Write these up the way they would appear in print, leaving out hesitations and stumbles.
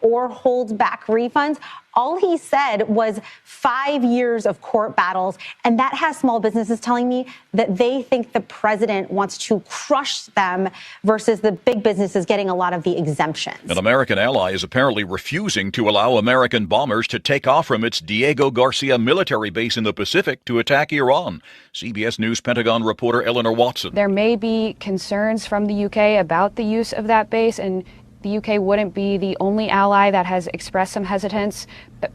or hold back refunds. All he said was 5 years of court battles. And that has small businesses telling me that they think the president wants to crush them versus the big businesses getting a lot of the exemptions. An American ally is apparently refusing to allow American bombers to take off from its Diego Garcia military base in the Pacific to attack Iran. CBS News Pentagon reporter Eleanor Watson. There may be concerns from the UK about the use of that base, and the UK wouldn't be the only ally that has expressed some hesitance.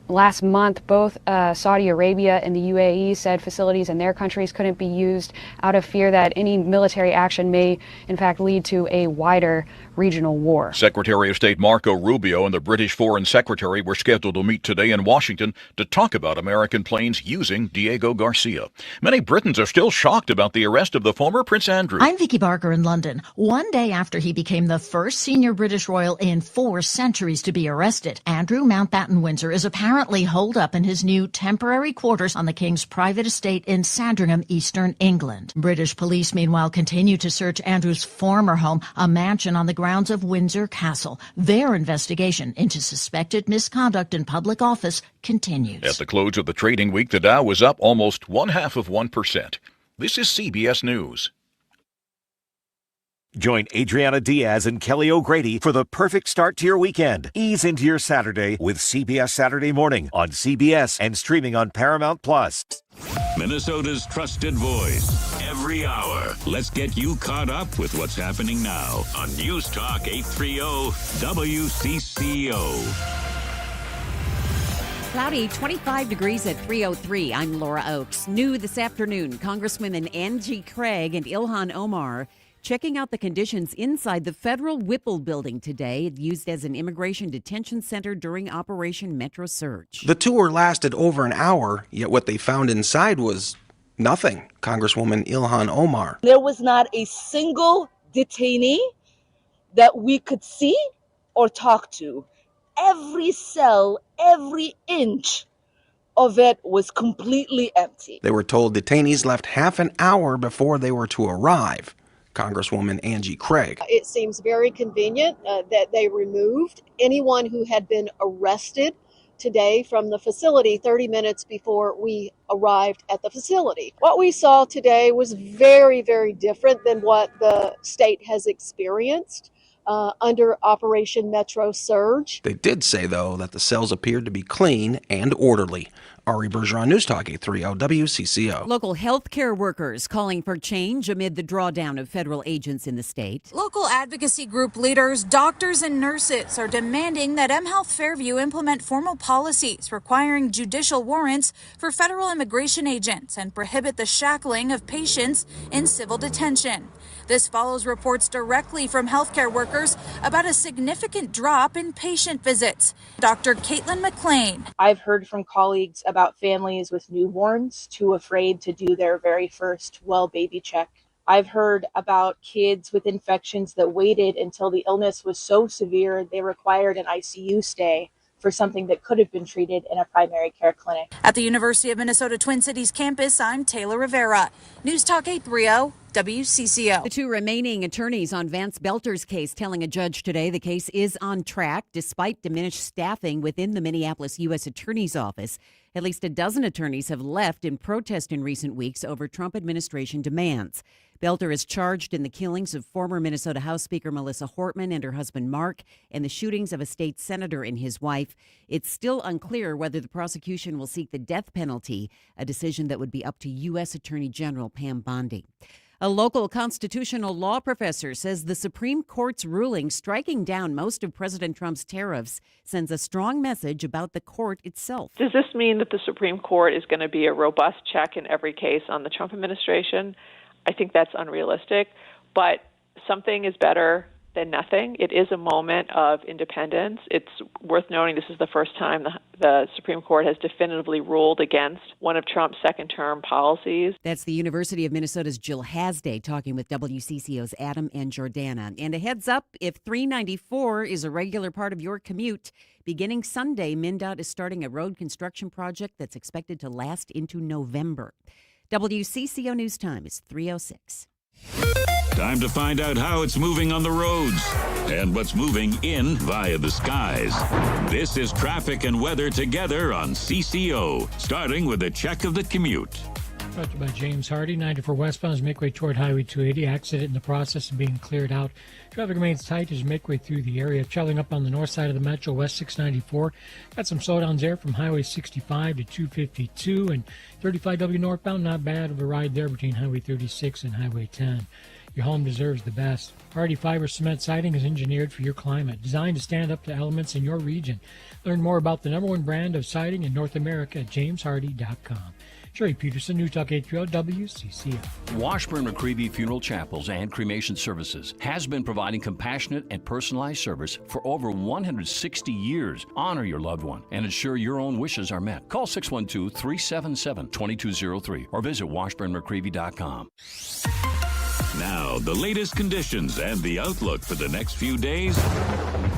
Last month, both Saudi Arabia and the UAE said facilities in their countries couldn't be used out of fear that any military action may, in fact, lead to a wider regional war. Secretary of State Marco Rubio and the British Foreign Secretary were scheduled to meet today in Washington to talk about American planes using Diego Garcia. Many Britons are still shocked about the arrest of the former Prince Andrew. I'm Vicky Barker in London. One day after he became the first senior British royal in 4 centuries to be arrested, Andrew Mountbatten Windsor is apparently holed up in his new temporary quarters on the King's private estate in Sandringham, eastern England. British police, meanwhile, continue to search Andrew's former home, a mansion on the grounds of Windsor Castle. Their investigation into suspected misconduct in public office continues. At the close of the trading week, the Dow was up almost 0.5%. This is CBS News. Join Adriana Diaz and Kelly O'Grady for the perfect start to your weekend. Ease into your Saturday with CBS Saturday Morning on CBS and streaming on Paramount Plus. Minnesota's trusted voice every hour. Let's get you caught up with what's happening now on News Talk 830 WCCO. Cloudy, 25 degrees at 3:03. I'm Laura Oakes. New this afternoon, Congresswomen Angie Craig and Ilhan Omar checking out the conditions inside the federal Whipple building today, used as an immigration detention center during Operation Metro Surge. The tour lasted over an hour, yet what they found inside was nothing. Congresswoman Ilhan Omar. There was not a single detainee that we could see or talk to. Every cell, every inch of it was completely empty. They were told detainees left half an hour before they were to arrive. Congresswoman Angie Craig. It seems very convenient that they removed anyone who had been arrested today from the facility 30 minutes before we arrived at the facility. What we saw today was very, very different than what the state has experienced under Operation Metro Surge. They did say, though, that the cells appeared to be clean and orderly. Ari Bergeron, News Talk 830 WCCO. Local healthcare workers calling for change amid the drawdown of federal agents in the state. Local advocacy group leaders, doctors, and nurses are demanding that mHealth Fairview implement formal policies requiring judicial warrants for federal immigration agents and prohibit the shackling of patients in civil detention. This follows reports directly from healthcare workers about a significant drop in patient visits. Dr. Caitlin McLean. I've heard from colleagues about families with newborns too afraid to do their very first well baby check. I've heard about kids with infections that waited until the illness was so severe they required an ICU stay for something that could have been treated in a primary care clinic. At the University of Minnesota Twin Cities campus, I'm Taylor Rivera. News Talk 830 WCCO. The 2 remaining attorneys on Vance Belter's case telling a judge today the case is on track despite diminished staffing within the Minneapolis U.S. Attorney's Office. At least a dozen attorneys have left in protest in recent weeks over Trump administration demands. Belter is charged in the killings of former Minnesota House Speaker Melissa Hortman and her husband Mark and the shootings of a state senator and his wife. It's still unclear whether the prosecution will seek the death penalty, a decision that would be up to U.S. Attorney General Pam Bondi. A local constitutional law professor says the Supreme Court's ruling striking down most of President Trump's tariffs sends a strong message about the court itself. Does this mean that the Supreme Court is going to be a robust check in every case on the Trump administration? I think that's unrealistic, but something is better than nothing. It is a moment of independence. It's worth noting this is the first time the Supreme Court has definitively ruled against one of Trump's second-term policies. That's the University of Minnesota's Jill Hasday talking with WCCO's Adam and Jordana. And a heads up, if 394 is a regular part of your commute, beginning Sunday, MnDOT is starting a road construction project that's expected to last into November. WCCO News Time is 3:06. Time to find out how it's moving on the roads and what's moving in via the skies. This is traffic and weather together on CCO, starting with a check of the commute. Brought to you by James Hardy. 94 westbound as make way toward Highway 280. Accident in the process of being cleared out. Traffic remains tight as you make way through the area. Traveling up on the north side of the Metro, West 694. Got some slowdowns there from Highway 65 to 252. And 35W northbound, not bad of a ride there between Highway 36 and Highway 10. Your home deserves the best. Hardy Fiber Cement Siding is engineered for your climate, designed to stand up to elements in your region. Learn more about the #1 brand of siding in North America at jameshardy.com. Sherry Peterson, News Talk 830 WCCO. Washburn McCreevy Funeral Chapels and Cremation Services has been providing compassionate and personalized service for over 160 years. Honor your loved one and ensure your own wishes are met. Call 612-377-2203 or visit washburnmccreevy.com. Now, the latest conditions and the outlook for the next few days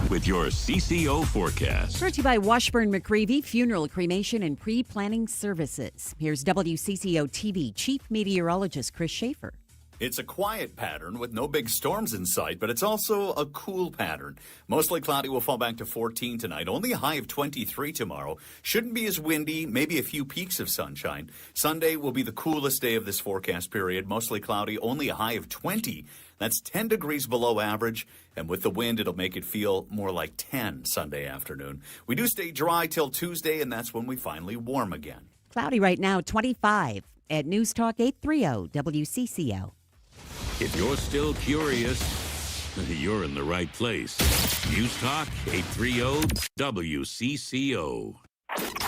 with your CCO forecast. Brought to you by Washburn McCreevy Funeral, Cremation, and Pre-Planning Services. Here's WCCO TV Chief Meteorologist Chris Schaefer. It's a quiet pattern with no big storms in sight, but it's also a cool pattern. Mostly cloudy, will fall back to 14 tonight. Only a high of 23 tomorrow. Shouldn't be as windy, maybe a few peaks of sunshine. Sunday will be the coolest day of this forecast period. Mostly cloudy, only a high of 20. That's 10 degrees below average, and with the wind, it'll make it feel more like 10 Sunday afternoon. We do stay dry till Tuesday, and that's when we finally warm again. Cloudy right now, 25 at News Talk 830 WCCO. If you're still curious, you're in the right place. News Talk 830 WCCO.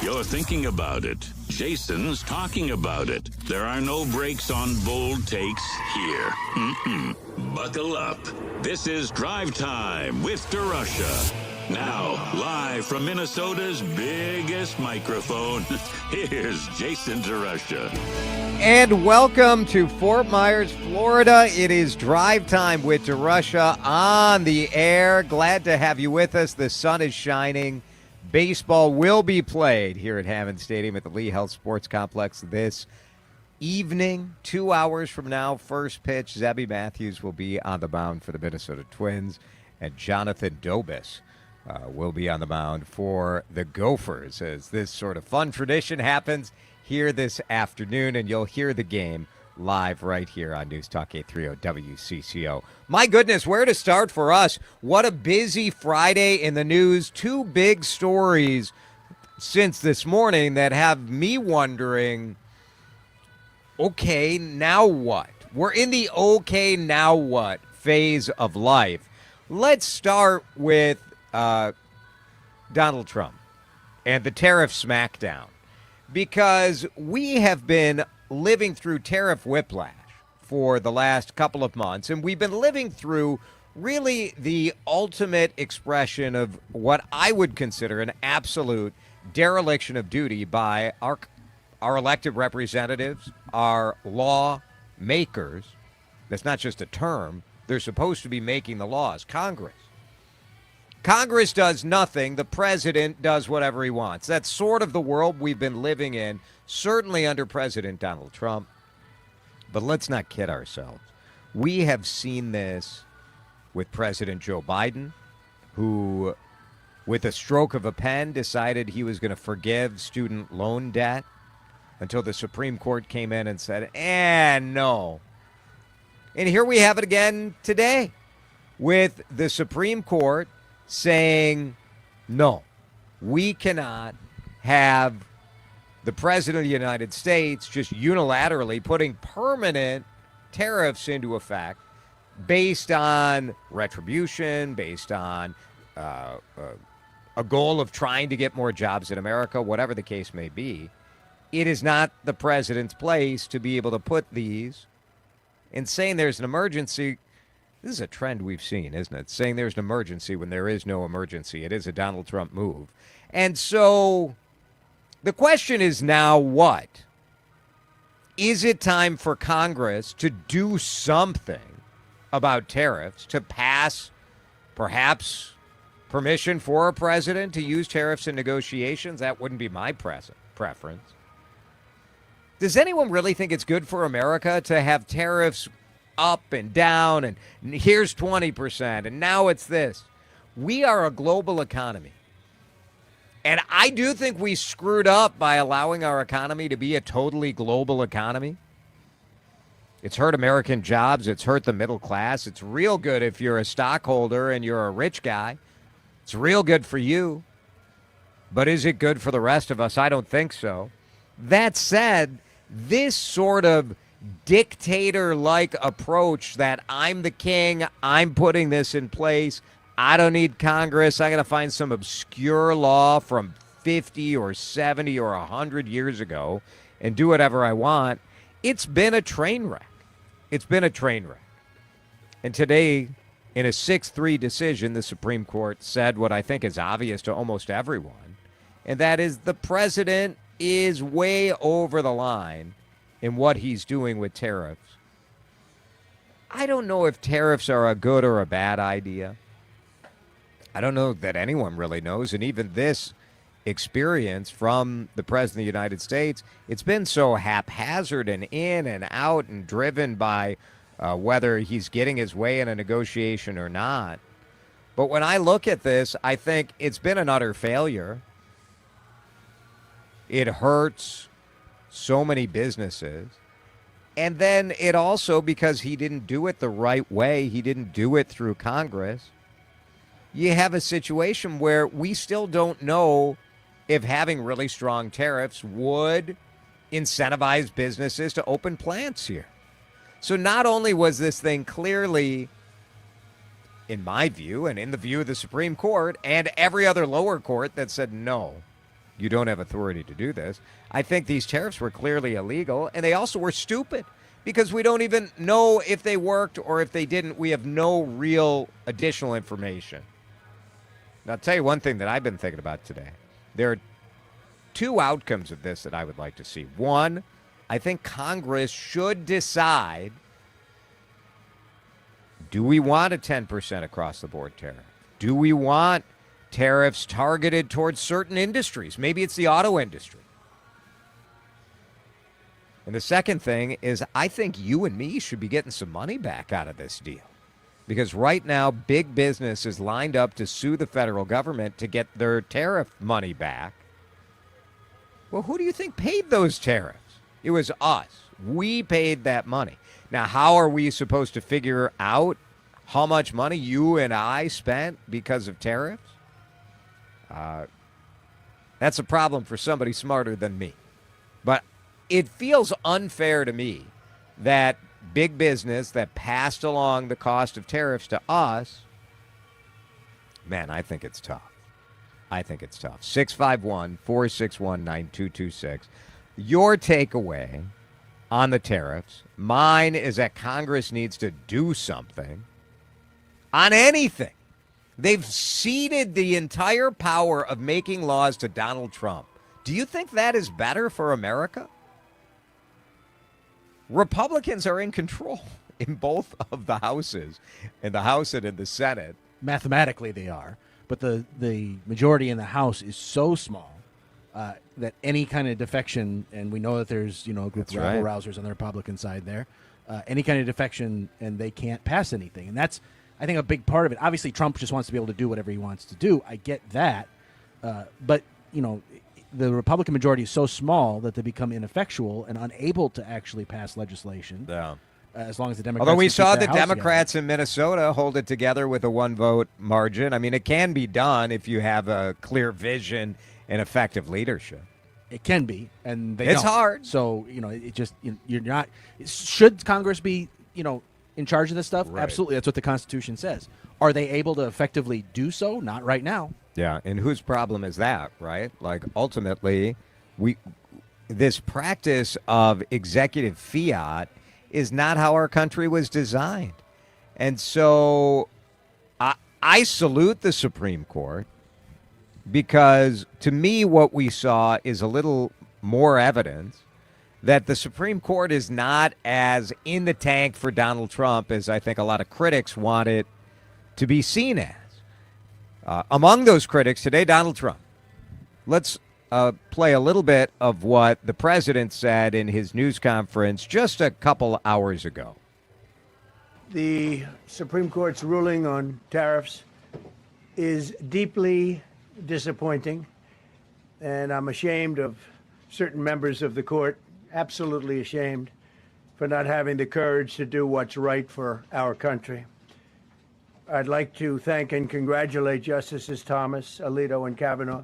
You're thinking about it. Jason's talking about it. There are no breaks on bold takes here. Buckle up. This is Drive Time with DeRusha. Now, live from Minnesota's biggest microphone, here's Jason DeRusha. And welcome to Fort Myers, Florida. It is Drive Time with DeRusha on the air. Glad to have you with us. The sun is shining. Baseball will be played here at Hammond Stadium at the Lee Health Sports Complex this evening. 2 hours from now, first pitch. Zebby Matthews will be on the mound for the Minnesota Twins, and Jonathan Dobis will be on the mound for the Gophers as this sort of fun tradition happens here this afternoon, and you'll hear the game live right here on News Talk 830 WCCO. My goodness, where to start for us? What a busy Friday in the news. Two big stories since this morning that have me wondering, okay, now what? We're in the okay, now what phase of life. Let's start with Donald Trump and the tariff smackdown, because we have been living through tariff whiplash for the last couple of months, and we've been living through really the ultimate expression of what I would consider an absolute dereliction of duty by our elected representatives, our lawmakers. That's not just a term. They're supposed to be making the laws. Congress does nothing. The president does whatever he wants. That's sort of the world we've been living in, certainly under President Donald Trump. But let's not kid ourselves. We have seen this with President Joe Biden, who, with a stroke of a pen, decided he was going to forgive student loan debt until the Supreme Court came in and said, no. And here we have it again today with the Supreme Court saying, no, we cannot have the President of the United States just unilaterally putting permanent tariffs into effect based on retribution, based on a goal of trying to get more jobs in America, whatever the case may be. It is not the president's place to be able to put these, and saying there's an emergency. This is a trend we've seen, isn't it? Saying there's an emergency when there is no emergency. It is a Donald Trump move. And so the question is now what? Is it time for Congress to do something about tariffs, to pass perhaps permission for a president to use tariffs in negotiations? That wouldn't be my preference. Does anyone really think it's good for America to have tariffs up and down, and here's 20%, and now it's this. We are a global economy. And I do think we screwed up by allowing our economy to be a totally global economy. It's hurt American jobs. It's hurt the middle class. It's real good if you're a stockholder and you're a rich guy. It's real good for you. But is it good for the rest of us? I don't think so. That said, this sort of dictator-like approach that I'm the king, I'm putting this in place, I don't need Congress, I got to find some obscure law from 50 or 70 or 100 years ago and do whatever I want, it's been a train wreck. It's been a train wreck. And today, in a 6-3 decision, the Supreme Court said what I think is obvious to almost everyone, and that is the president is way over the line in what he's doing with tariffs. I don't know if tariffs are a good or a bad idea. I don't know that anyone really knows, and even this experience from the President of the United States, it's been so haphazard and in and out and driven by whether he's getting his way in a negotiation or not. But when I look at this, I think it's been an utter failure. It hurts so many businesses. And then it also, because he didn't do it the right way, he didn't do it through Congress, you have a situation where we still don't know if having really strong tariffs would incentivize businesses to open plants here. So not only was this thing clearly, in my view, and in the view of the Supreme Court and every other lower court that said, no, you don't have authority to do this, I think these tariffs were clearly illegal, and they also were stupid because we don't even know if they worked or if they didn't. We have no real additional information. Now, I'll tell you one thing that I've been thinking about today. There are two outcomes of this that I would like to see. One, I think Congress should decide, do we want a 10% across the board tariff? Do we want tariffs targeted towards certain industries? Maybe it's the auto industry. And the second thing is I think you and me should be getting some money back out of this deal. Because right now, big business is lined up to sue the federal government to get their tariff money back. Well, who do you think paid those tariffs? It was us. We paid that money. Now, how are we supposed to figure out how much money you and I spent because of tariffs? That's a problem for somebody smarter than me. But it feels unfair to me that big business that passed along the cost of tariffs to us, man, I think it's tough. I think it's tough. 651-461-9226. Your takeaway on the tariffs, mine is that Congress needs to do something on anything. They've ceded the entire power of making laws to Donald Trump. Do you think that is better for America? Republicans are in control in both of the houses, in the House and in the Senate. Mathematically, they are. But the majority in the House is so small that any kind of defection, and we know that there's a group of rebel rousers on the Republican side there, any kind of defection, and they can't pass anything. And that's, I think, a big part of it. Obviously, Trump just wants to be able to do whatever he wants to do. I get that. But, the Republican majority is so small that they become ineffectual and unable to actually pass legislation. Yeah. As long as the Democrats. Although we saw the House Democrats in Minnesota hold it together with a 1-vote margin. I mean, it can be done if you have a clear vision and effective leadership. It can be, and it's hard. So it just you're not. Should Congress be in charge of this stuff? Right. Absolutely, that's what the Constitution says. Are they able to effectively do so? Not right now. Yeah, and whose problem is that, right? Like, ultimately, this practice of executive fiat is not how our country was designed. And so I salute the Supreme Court because, to me, what we saw is a little more evidence that the Supreme Court is not as in the tank for Donald Trump as I think a lot of critics want it to be seen as. Among those critics today, Donald Trump. Let's play a little bit of what the president said in his news conference just a couple hours ago. The Supreme Court's ruling on tariffs is deeply disappointing, and I'm ashamed of certain members of the court, absolutely ashamed, for not having the courage to do what's right for our country. I'd like to thank and congratulate Justices Thomas, Alito, and Kavanaugh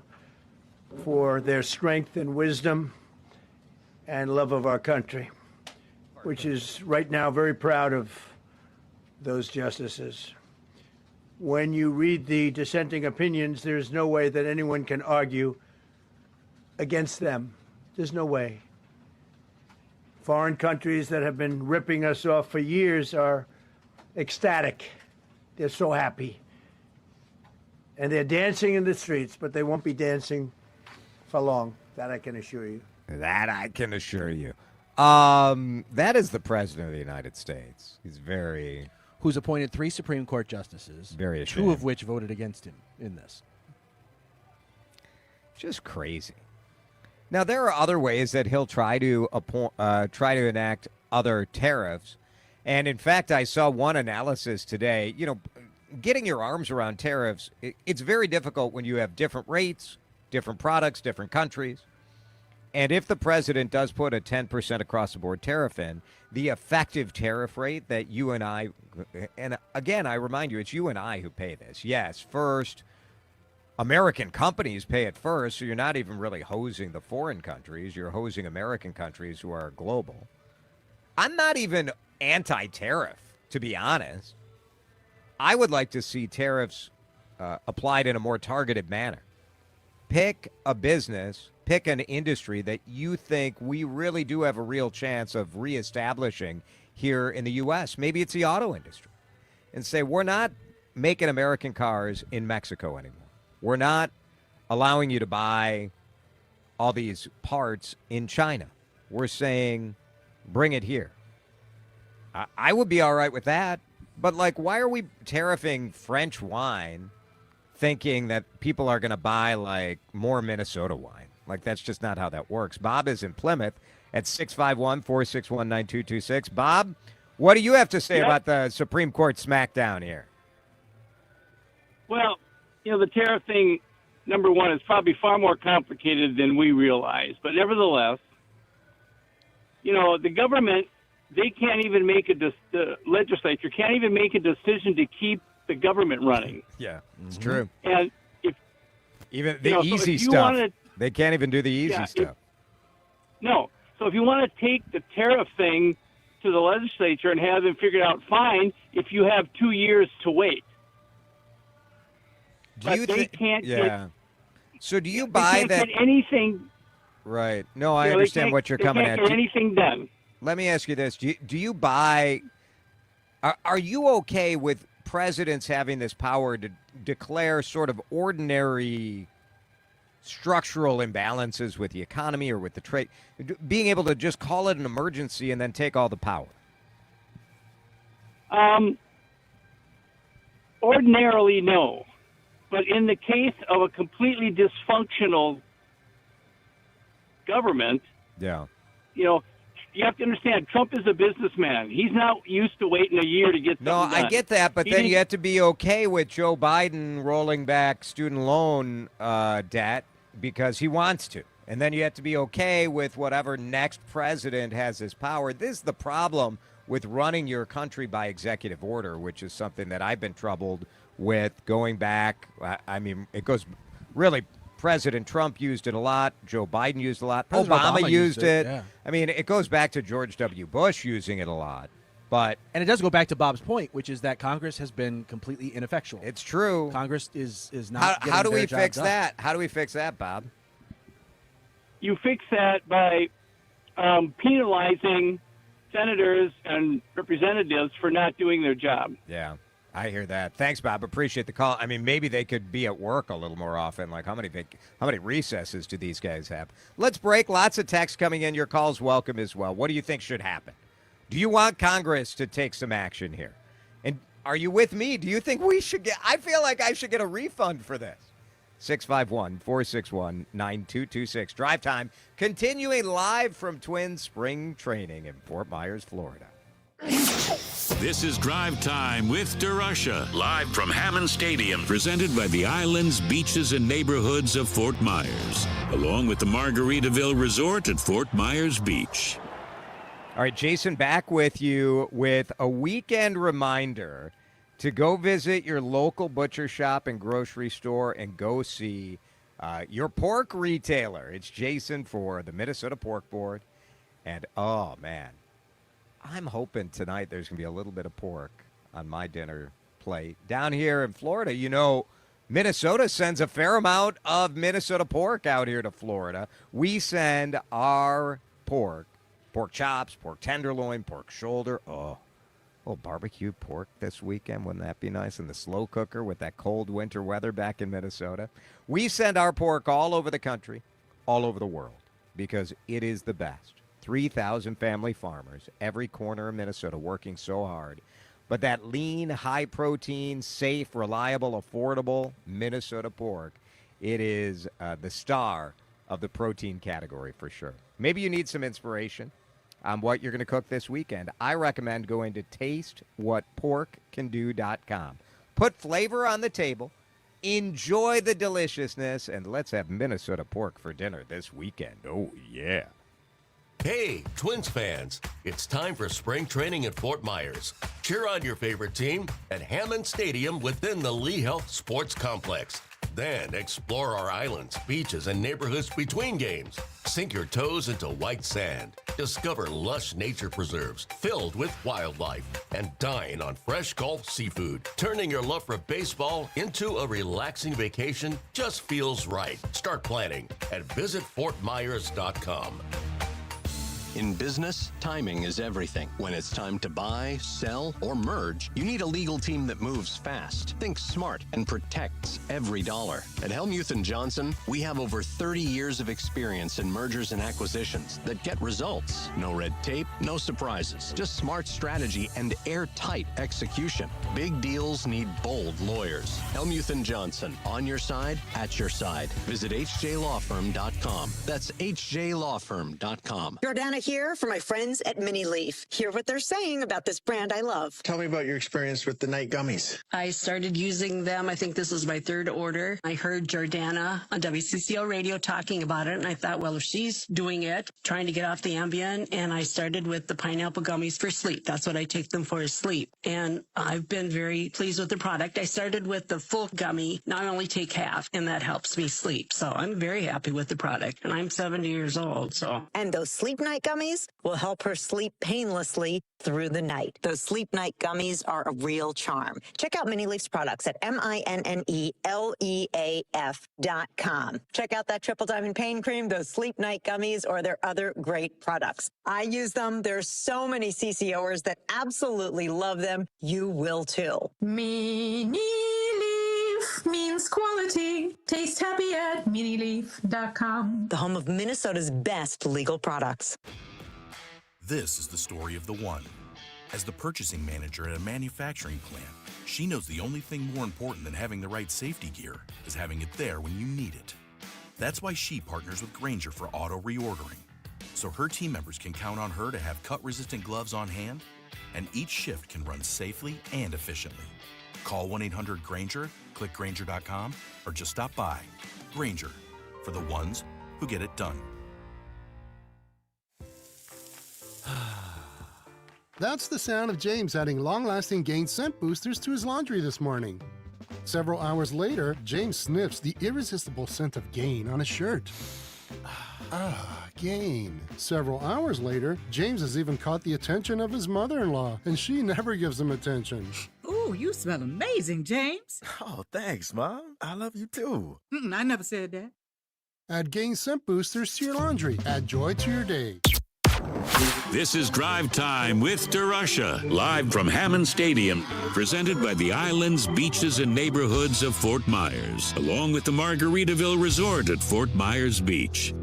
for their strength and wisdom and love of our country, which is right now very proud of those justices. When you read the dissenting opinions, there's no way that anyone can argue against them. There's no way. Foreign countries that have been ripping us off for years are ecstatic. They're so happy. And they're dancing in the streets, but they won't be dancing for long. That I can assure you. That I can assure you. That is the President of the United States. He's very... Who's appointed 3 Supreme Court justices, very ashamed. 2 of which voted against him in this. Just crazy. Now, there are other ways that he'll try to enact other tariffs. And, in fact, I saw one analysis today. You know, getting your arms around tariffs, it's very difficult when you have different rates, different products, different countries. And if the president does put a 10% across-the-board tariff in, the effective tariff rate that you and I, and again, I remind you, it's you and I who pay this. Yes, first, American companies pay it first, so you're not even really hosing the foreign countries. You're hosing American countries who are global. I'm not even anti-tariff, to be honest. I would like to see tariffs applied in a more targeted manner. Pick a business, pick an industry that you think we really do have a real chance of reestablishing here in the U.S. Maybe it's the auto industry. And say, we're not making American cars in Mexico anymore. We're not allowing you to buy all these parts in China. We're saying, bring it here. I would be all right with that. But, like, why are we tariffing French wine thinking that people are going to buy, like, more Minnesota wine? Like, that's just not how that works. Bob is in Plymouth at 651-461-9226. Bob, what do you have to say about the Supreme Court smackdown here? Well, you know, the tariff thing, number one, is probably far more complicated than we realize. But nevertheless, you know, the government, they can't even make the legislature can't even make a decision to keep the government running. Yeah, it's true. And if even the easy stuff, they can't even do the easy stuff. No. So if you want to take the tariff thing to the legislature and have them figure it out, fine, if you have 2 years to wait. They can't get... So do you buy they that... can't get anything... Right. No, I understand what you're coming at. They can't get anything done. Let me ask you this. Do you buy... Are you okay with presidents having this power to declare sort of ordinary structural imbalances with the economy or with the trade, being able to just call it an emergency and then take all the power? Ordinarily, no. But in the case of a completely dysfunctional government, you know, you have to understand, Trump is a businessman. He's not used to waiting a year to get something done. No, I get that, but then you have to be okay with Joe Biden rolling back student loan debt because he wants to. And then you have to be okay with whatever next president has this power. This is the problem with running your country by executive order, which is something that I've been troubled with going back. I mean, it goes really... President Trump used it a lot. Joe Biden used it a lot. Obama used it. Yeah. I mean, it goes back to George W. Bush using it a lot. And it does go back to Bob's point, which is that Congress has been completely ineffectual. It's true. Congress is not How do we their fix job that? How do we fix that, Bob? You fix that by penalizing senators and representatives for not doing their job. Yeah. I hear that. Thanks, Bob. Appreciate the call. I mean, maybe they could be at work a little more often. Like, how many recesses do these guys have? Let's break. Lots of texts coming in. Your call's welcome as well. What do you think should happen? Do you want Congress to take some action here? And are you with me? Do you think we should get... I feel like I should get a refund for this. 651-461-9226. Drive time. Continuing live from Twin Spring Training in Fort Myers, Florida. This is Drive Time with DeRusha, live from Hammond Stadium, presented by the islands, beaches, and neighborhoods of Fort Myers, along with the Margaritaville Resort at Fort Myers Beach. All right, Jason, back with you with a weekend reminder to go visit your local butcher shop and grocery store and go see your pork retailer. It's Jason for the Minnesota Pork Board. And, oh, man, I'm hoping tonight there's going to be a little bit of pork on my dinner plate. Down here in Florida, you know, Minnesota sends a fair amount of Minnesota pork out here to Florida. We send our pork chops, pork tenderloin, pork shoulder. Oh, barbecued pork this weekend. Wouldn't that be nice? In the slow cooker with that cold winter weather back in Minnesota. We send our pork all over the country, all over the world, because it is the best. 3,000 family farmers, every corner of Minnesota working so hard. But that lean, high-protein, safe, reliable, affordable Minnesota pork, it is the star of the protein category for sure. Maybe you need some inspiration on what you're going to cook this weekend. I recommend going to tastewhatporkcando.com. Put flavor on the table, enjoy the deliciousness, and let's have Minnesota pork for dinner this weekend. Oh, yeah. Hey, Twins fans, it's time for spring training at Fort Myers. Cheer on your favorite team at Hammond Stadium within the Lee Health Sports Complex. Then explore our islands, beaches, and neighborhoods between games. Sink your toes into white sand. Discover lush nature preserves filled with wildlife and dine on fresh Gulf seafood. Turning your love for baseball into a relaxing vacation just feels right. Start planning at visitfortmyers.com. In business, timing is everything. When it's time to buy, sell, or merge, you need a legal team that moves fast, thinks smart, and protects every dollar. At Helmuth & Johnson, we have over 30 years of experience in mergers and acquisitions that get results. No red tape, no surprises, just smart strategy and airtight execution. Big deals need bold lawyers. Helmuth & Johnson, on your side, at your side. Visit hjlawfirm.com. That's hjlawfirm.com. Jordana here for my friends at Mini Leaf. Hear what they're saying about this brand I love. Tell me about your experience with the night gummies. I started using them. I think this is my third order. I heard Jordana on WCCO radio talking about it, and I thought, well, if she's doing it, trying to get off the Ambien, and I started with the pineapple gummies for sleep. That's what I take them for, is sleep. And I've been very pleased with the product. I started with the full gummy. Now I only take half, and that helps me sleep. So I'm very happy with the product, and I'm 70 years old, so. And those sleep night gummies will help her sleep painlessly through the night. Those sleep night gummies are a real charm. Check out Mini Leaf's products at MINNELEAF.com. Check out that Triple Diamond Pain Cream, those sleep night gummies, or their other great products. I use them. There's so many CCOers that absolutely love them. You will too. Mini Leaf means quality. Taste happy at minileaf.com. The home of Minnesota's best legal products. This is the story of the one. As the purchasing manager at a manufacturing plant, she knows the only thing more important than having the right safety gear is having it there when you need it. That's why she partners with Grainger for auto reordering, so her team members can count on her to have cut-resistant gloves on hand, and each shift can run safely and efficiently. Call 1-800-GRAINGER, click Grainger.com, or just stop by. Grainger, for the ones who get it done. That's the sound of James adding long-lasting Gain scent boosters to his laundry this morning. Several hours later, James sniffs the irresistible scent of Gain on his shirt. Gain. Several hours later, James has even caught the attention of his mother-in-law, and she never gives him attention. Ooh, you smell amazing, James. Oh, thanks, Mom. I love you too. I never said that. Add Gain scent boosters to your laundry. Add joy to your day. This is Drive Time with DeRusha, live from Hammond Stadium, presented by the islands, beaches, and neighborhoods of Fort Myers, along with the Margaritaville Resort at Fort Myers Beach.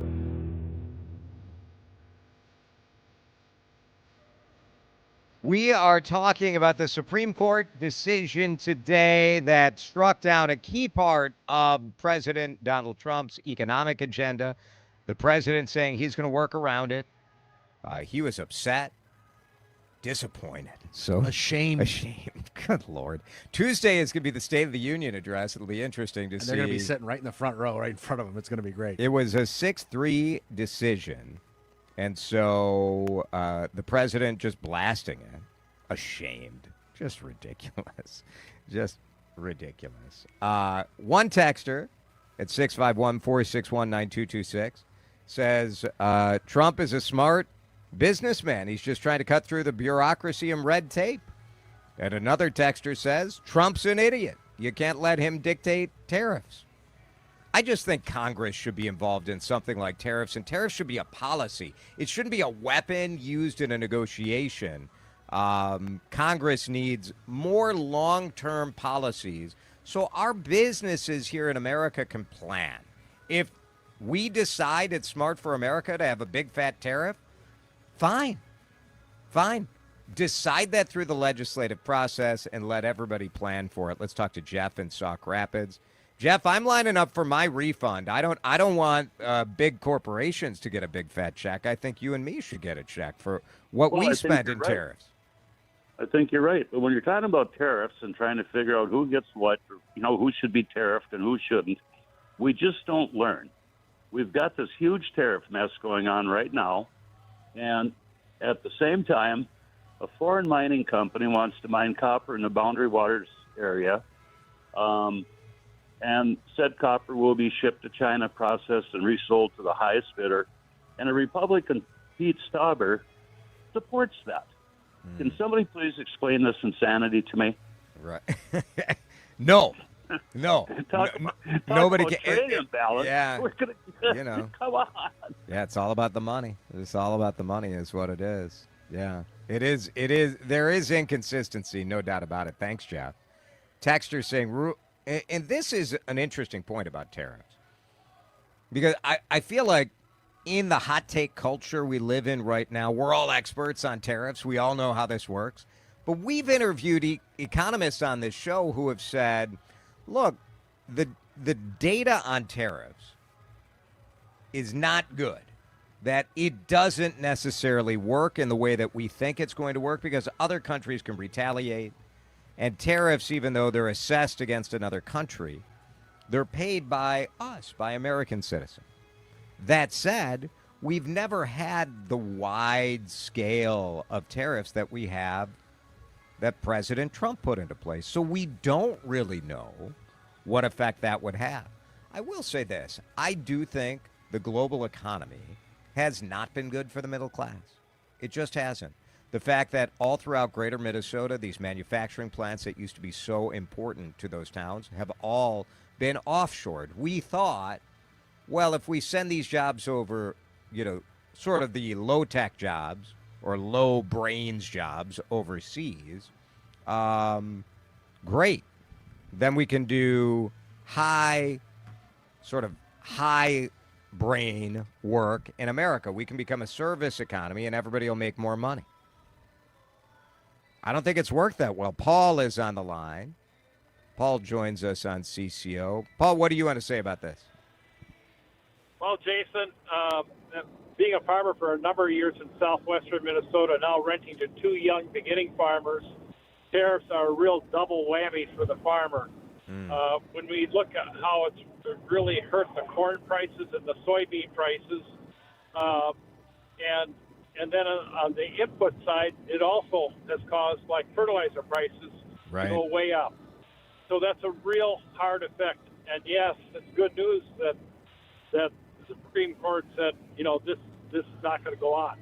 We are talking about the Supreme Court decision today that struck down a key part of President Donald Trump's economic agenda. The president saying he's going to work around it. He was upset disappointed. So ashamed. Ashamed. Good Lord. Tuesday is going to be the State of the Union address. It'll be interesting to see. They're going to be sitting right in the front row, right in front of them. It's going to be great. It was a 6-3 decision. And so the president just blasting it. Ashamed. Just ridiculous. Just ridiculous. One texter at 651-461-9226 says Trump is a smart businessman. He's just trying to cut through the bureaucracy and red tape. And another texter says Trump's an idiot. You can't let him dictate tariffs. I just think Congress should be involved in something like tariffs, and tariffs should be a policy. It shouldn't be a weapon used in a negotiation. Congress needs more long-term policies so our businesses here in America can plan. If we decide it's smart for America to have a big fat tariff, fine. Decide that through the legislative process and let everybody plan for it. Let's talk to Jeff in Sauk Rapids. Jeff, I'm lining up for my refund. I don't want big corporations to get a big fat check. I think you and me should get a check for what we spend in tariffs. I think you're right. But when you're talking about tariffs and trying to figure out who gets what, who should be tariffed and who shouldn't, we just don't learn. We've got this huge tariff mess going on right now, and at the same time, a foreign mining company wants to mine copper in the Boundary Waters area, and said copper will be shipped to China, processed, and resold to the highest bidder. And a Republican, Pete Stauber, supports that. Can somebody please explain this insanity to me? Right. No. Nobody can. Trade imbalance. Yeah. We're gonna, come on. Yeah, it's all about the money. It's all about the money is what it is. Yeah. It is. There is inconsistency, no doubt about it. Thanks, Jeff. Texter saying, and this is an interesting point about tariffs, because I feel like in the hot take culture we live in right now, we're all experts on tariffs. We all know how this works. But we've interviewed economists on this show who have said, look, the data on tariffs is not good, that it doesn't necessarily work in the way that we think it's going to work because other countries can retaliate. And tariffs, even though they're assessed against another country, they're paid by us, by American citizens. That said, we've never had the wide scale of tariffs that we have that President Trump put into place. So we don't really know what effect that would have. I will say this. I do think the global economy has not been good for the middle class. It just hasn't. The fact that all throughout greater Minnesota, these manufacturing plants that used to be so important to those towns have all been offshored. We thought, well, if we send these jobs over, sort of the low-tech jobs or low-brains jobs overseas, great. Then we can do high-brain work in America. We can become a service economy, and everybody will make more money. I don't think it's worked that well. Paul is on the line. Paul joins us on CCO. Paul, what do you want to say about this? Well, Jason, being a farmer for a number of years in southwestern Minnesota, now renting to two young beginning farmers, tariffs are a real double whammy for the farmer. When we look at how it's really hurt the corn prices and the soybean prices, and then on the input side, it also has caused fertilizer prices to go way up. So that's a real hard effect. And yes, it's good news that the Supreme Court said, this is not going to go on.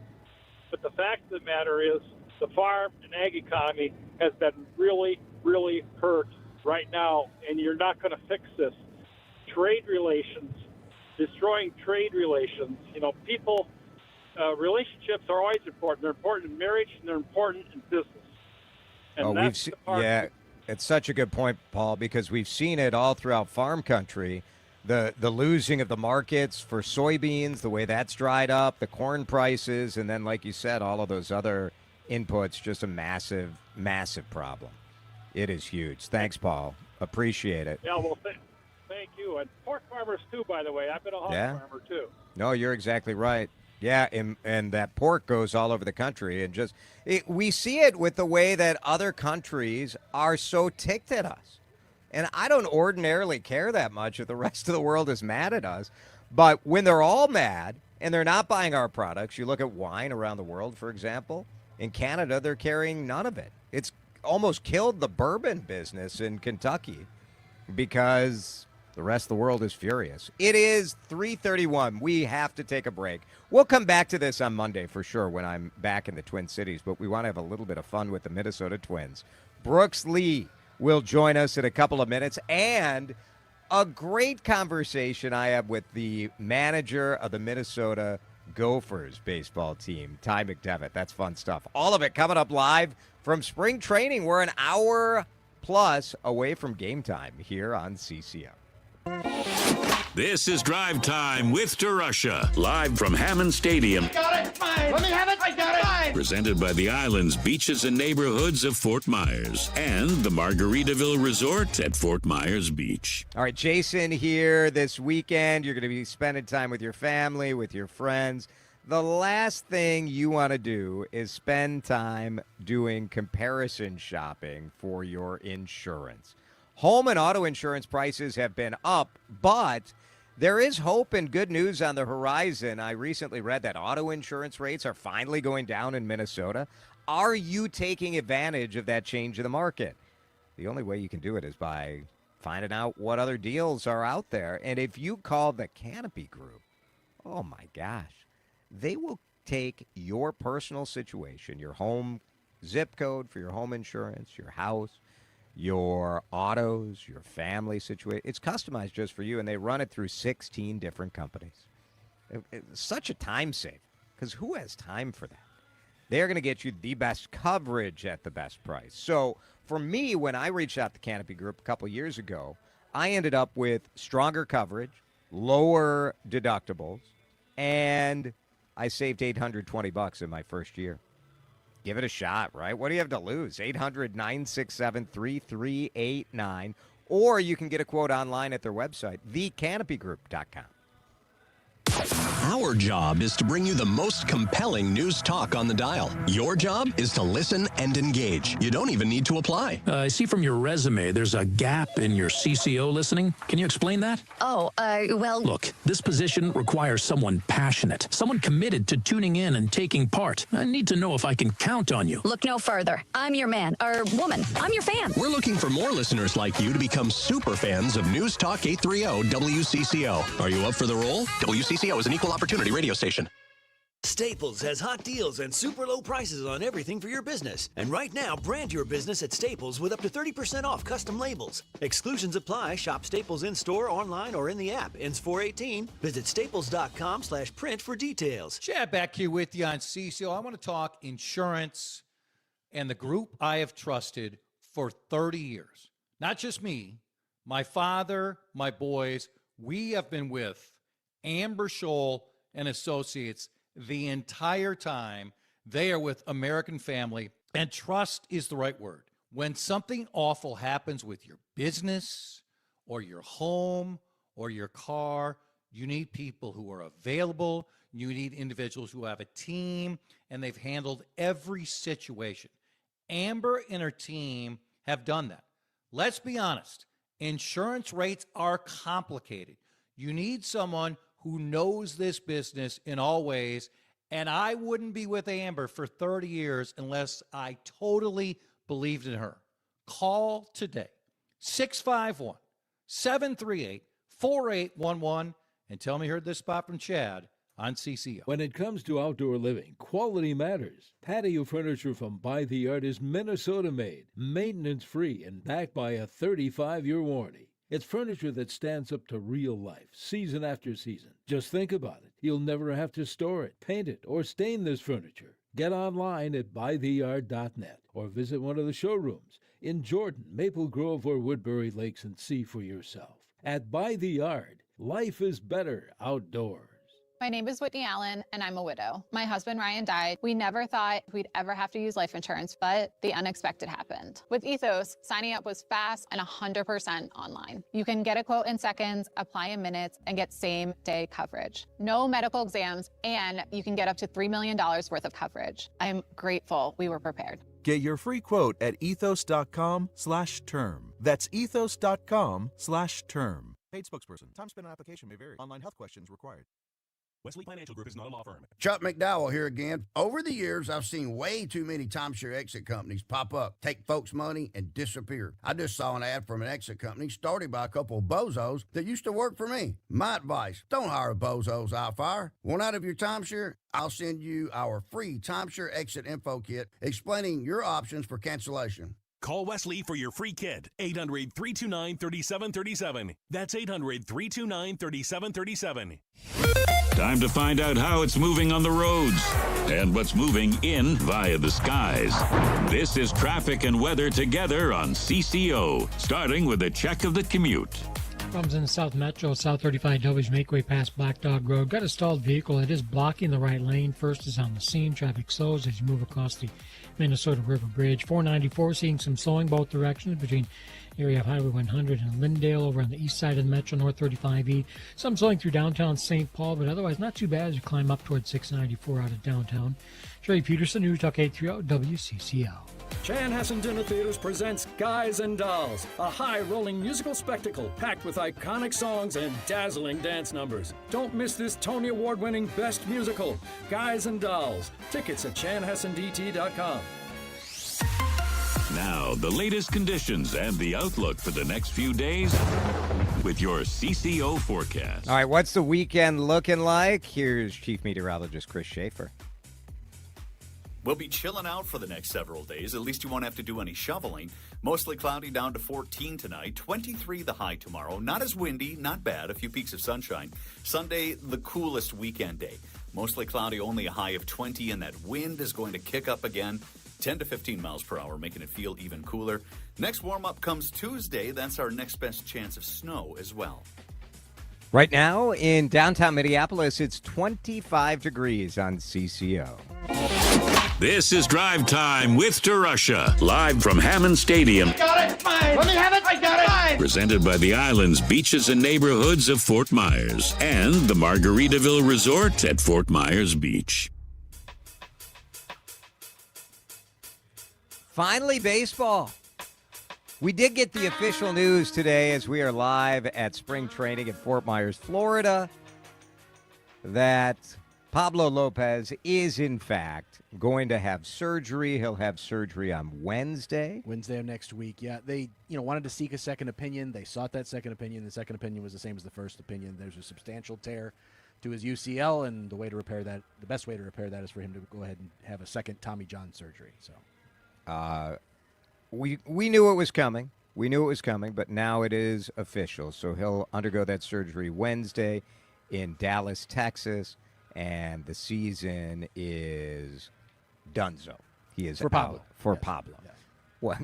But the fact of the matter is the farm and ag economy has been really, really hurt right now, and you're not going to fix this. Trade relations, destroying trade relations, people, relationships are always important. They're important in marriage, and they're important in business. And it's such a good point, Paul, because we've seen it all throughout farm country. The losing of the markets for soybeans, the way that's dried up, the corn prices, and then, like you said, all of those other inputs, just a massive, massive problem. It is huge. Thanks, Paul. Appreciate it. Yeah, well, thank you. And pork farmers, too, by the way. I've been a hog farmer, too. No, you're exactly right. Yeah, and that pork goes all over the country. And we see it with the way that other countries are so ticked at us. And I don't ordinarily care that much if the rest of the world is mad at us. But when they're all mad and they're not buying our products, you look at wine around the world, for example. In Canada, they're carrying none of it. It's almost killed the bourbon business in Kentucky because the rest of the world is furious. It is 3:31. We have to take a break. We'll come back to this on Monday for sure when I'm back in the Twin Cities, but we want to have a little bit of fun with the Minnesota Twins. Brooks Lee will join us in a couple of minutes, and a great conversation I have with the manager of the Minnesota Gophers baseball team, Ty McDevitt. That's fun stuff. All of it coming up live from spring training. We're an hour plus away from game time here on CCO. This is Drive Time with DeRusha, live from Hammond Stadium. Got it! Fine! Let me have it! I got it! Fine! Presented by the islands, beaches, and neighborhoods of Fort Myers and the Margaritaville Resort at Fort Myers Beach. All right, Jason here this weekend. You're going to be spending time with your family, with your friends. The last thing you want to do is spend time doing comparison shopping for your insurance. Home and auto insurance prices have been up, but there is hope and good news on the horizon. I recently read that auto insurance rates are finally going down in Minnesota. Are you taking advantage of that change in the market? The only way you can do it is by finding out what other deals are out there. And if you call the Canopy Group, oh my gosh, they will take your personal situation, your home zip code for your home insurance, your house, your autos, your family situation. It's customized just for you, and they run it through 16 different companies. It's such a time save, because who has time for that? They're going to get you the best coverage at the best price. So for me, when I reached out to Canopy Group a couple years ago, I ended up with stronger coverage, lower deductibles, and I saved $820 in my first year. Give it a shot, right? What do you have to lose? 800-967-3389. Or you can get a quote online at their website, thecanopygroup.com. Our job is to bring you the most compelling news talk on the dial. Your job is to listen and engage. You don't even need to apply. I see from your resume there's a gap in your CCO listening. Can you explain that? Well... Look, this position requires someone passionate, someone committed to tuning in and taking part. I need to know if I can count on you. Look no further. I'm your man, or woman. I'm your fan. We're looking for more listeners like you to become super fans of News Talk 830 WCCO. Are you up for the role? WCCO is an equal opportunity radio station. Staples has hot deals and super low prices on everything for your business. And right now, brand your business at Staples with up to 30% off custom labels. Exclusions apply. Shop Staples in-store, online, or in the app. Ends 4/18. Visit staples.com/print for details. Chad back here with you on CCO. I want to talk insurance and the group I have trusted for 30 years. Not just me, my father, my boys. We have been with Amber Scholl and Associates the entire time. They are with American Family, and trust is the right word. When something awful happens with your business or your home or your car, you need people who are available. You need individuals who have a team, and they've handled every situation. Amber and her team have done that. Let's be honest. Insurance rates are complicated. You need someone who knows this business in all ways, and I wouldn't be with Amber for 30 years unless I totally believed in her. Call today, 651-738-4811, and tell me you heard this spot from Chad on CCO. When it comes to outdoor living, quality matters. Patio furniture from By the Yard is Minnesota-made, maintenance-free, and backed by a 35-year warranty. It's furniture that stands up to real life, season after season. Just think about it. You'll never have to store it, paint it, or stain this furniture. Get online at bytheyard.net or visit one of the showrooms in Jordan, Maple Grove, or Woodbury Lakes and see for yourself. At By the Yard, life is better outdoors. My name is Whitney Allen, and I'm a widow. My husband, Ryan, died. We never thought we'd ever have to use life insurance, but the unexpected happened. With Ethos, signing up was fast and 100% online. You can get a quote in seconds, apply in minutes, and get same-day coverage. No medical exams, and you can get up to $3 million worth of coverage. I'm grateful we were prepared. Get your free quote at ethos.com/term. That's ethos.com/term. Paid spokesperson. Time spent on application may vary. Online health questions required. Wesley Financial Group is not a law firm. Chuck McDowell here again. Over the years, I've seen way too many timeshare exit companies pop up, take folks' money, and disappear. I just saw an ad from an exit company started by a couple of bozos that used to work for me. My advice, don't hire bozos I'll fire. Want out of your timeshare? I'll send you our free timeshare exit info kit explaining your options for cancellation. Call Wesley for your free kit. 800-329-3737. That's 800-329-3737. Time to find out how it's moving on the roads and what's moving in via the skies. This is traffic and weather together on CCO, starting with a check of the commute. Problems in the South Metro, South 35W's make way past Black Dog Road. Got a stalled vehicle. It is blocking the right lane. First is on the scene. Traffic slows as you move across the Minnesota River Bridge. 494 seeing some slowing both directions between area of Highway 100 and Lindale over on the east side of the Metro, North 35E. Some slowing through downtown St. Paul, but otherwise not too bad as you climb up towards 694 out of downtown. Sherry Peterson, News Talk 830 WCCO. Chanhassen Dinner Theaters presents Guys and Dolls, a high-rolling musical spectacle packed with iconic songs and dazzling dance numbers. Don't miss this Tony Award-winning Best Musical, Guys and Dolls. Tickets at chanhassendt.com. Now, the latest conditions and the outlook for the next few days with your CCO forecast. All right, what's the weekend looking like? Here's Chief Meteorologist Chris Schaefer. We'll be chilling out for the next several days. At least you won't have to do any shoveling. Mostly cloudy down to 14 tonight. 23 the high tomorrow. Not as windy, not bad. A few peaks of sunshine. Sunday, the coolest weekend day. Mostly cloudy, only a high of 20, and that wind is going to kick up again. 10 to 15 miles per hour, making it feel even cooler. Next warm-up comes Tuesday. That's our next best chance of snow as well. Right now in downtown Minneapolis, it's 25 degrees on CCO. This is Drive Time with DeRusha, live from Hammond Stadium. Got it! Fine! Let me have it! I got it! Fine! Presented by the islands, beaches, and neighborhoods of Fort Myers and the Margaritaville Resort at Fort Myers Beach. Finally, baseball. We did get the official news today as we are live at spring training in Fort Myers, Florida, that Pablo Lopez is, in fact, going to have surgery. He'll have surgery on Wednesday. Wednesday of next week, yeah. They wanted to seek a second opinion. They sought that second opinion. The second opinion was the same as the first opinion. There's a substantial tear to his UCL, and the best way to repair that is for him to go ahead and have a second Tommy John surgery. So. We knew it was coming. We knew it was coming, but now it is official. So he'll undergo that surgery Wednesday in Dallas, Texas, and the season is donezo. He is for Pablo. Out for Pablo. Yes. Well,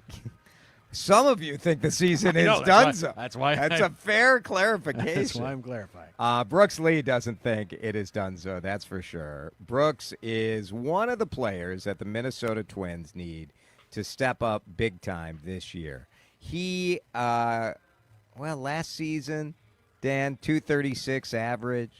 some of you think the season is donezo. That's why. That's a fair clarification. That's why I'm clarifying. Brooks Lee doesn't think it is donezo. That's for sure. Brooks is one of the players that the Minnesota Twins need to step up big time this year. He, last season, Dan, 236 average.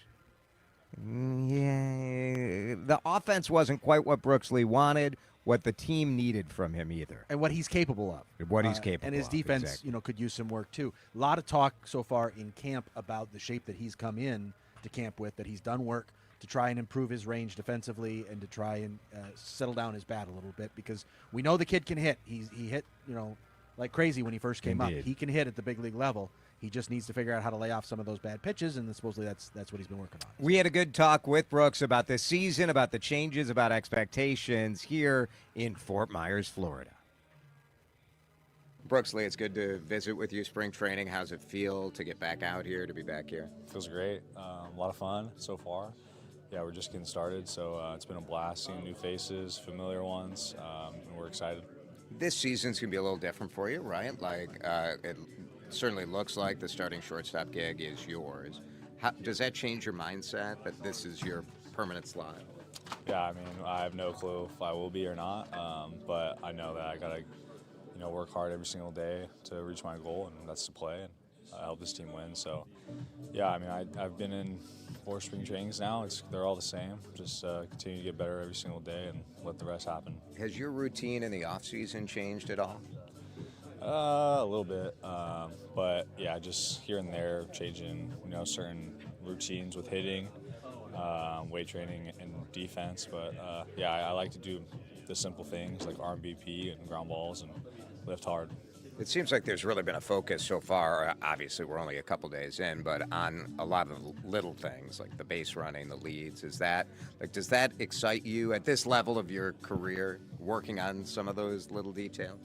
Yeah, the offense wasn't quite what Brooks Lee wanted, what the team needed from him either. And what he's capable of. And his defense, exactly. Could use some work too. A lot of talk so far in camp about the shape that he's come in to camp with, that he's done work to try and improve his range defensively and to try and settle down his bat a little bit, because we know the kid can hit. He hit, like crazy when he first came up. He can hit at the big league level. He just needs to figure out how to lay off some of those bad pitches, and supposedly that's what he's been working on. We had a good talk with Brooks about this season, about the changes, about expectations here in Fort Myers, Florida. Brooks Lee, it's good to visit with you. Spring training, how's it feel to get back out here, to be back here? Feels great. A lot of fun so far. Yeah, we're just getting started, so it's been a blast seeing new faces, familiar ones, and we're excited. This season's going to be a little different for you, right? It certainly looks like the starting shortstop gig is yours. Does that change your mindset that this is your permanent slot? Yeah, I mean, I have no clue if I will be or not, but I know that I gotta, work hard every single day to reach my goal, and that's to play and help this team win. So, yeah, I mean, I've been in 4 spring trainings now. They're all the same. Just continue to get better every single day and let the rest happen. Has your routine in the off season changed at all? A little bit, but yeah, just here and there, changing certain routines with hitting, weight training, and defense. But yeah, I like to do the simple things like RMBP and ground balls and lift hard. It seems like there's really been a focus so far. Obviously, we're only a couple days in, but on a lot of little things like the base running, the leads. Does that excite you at this level of your career, working on some of those little details?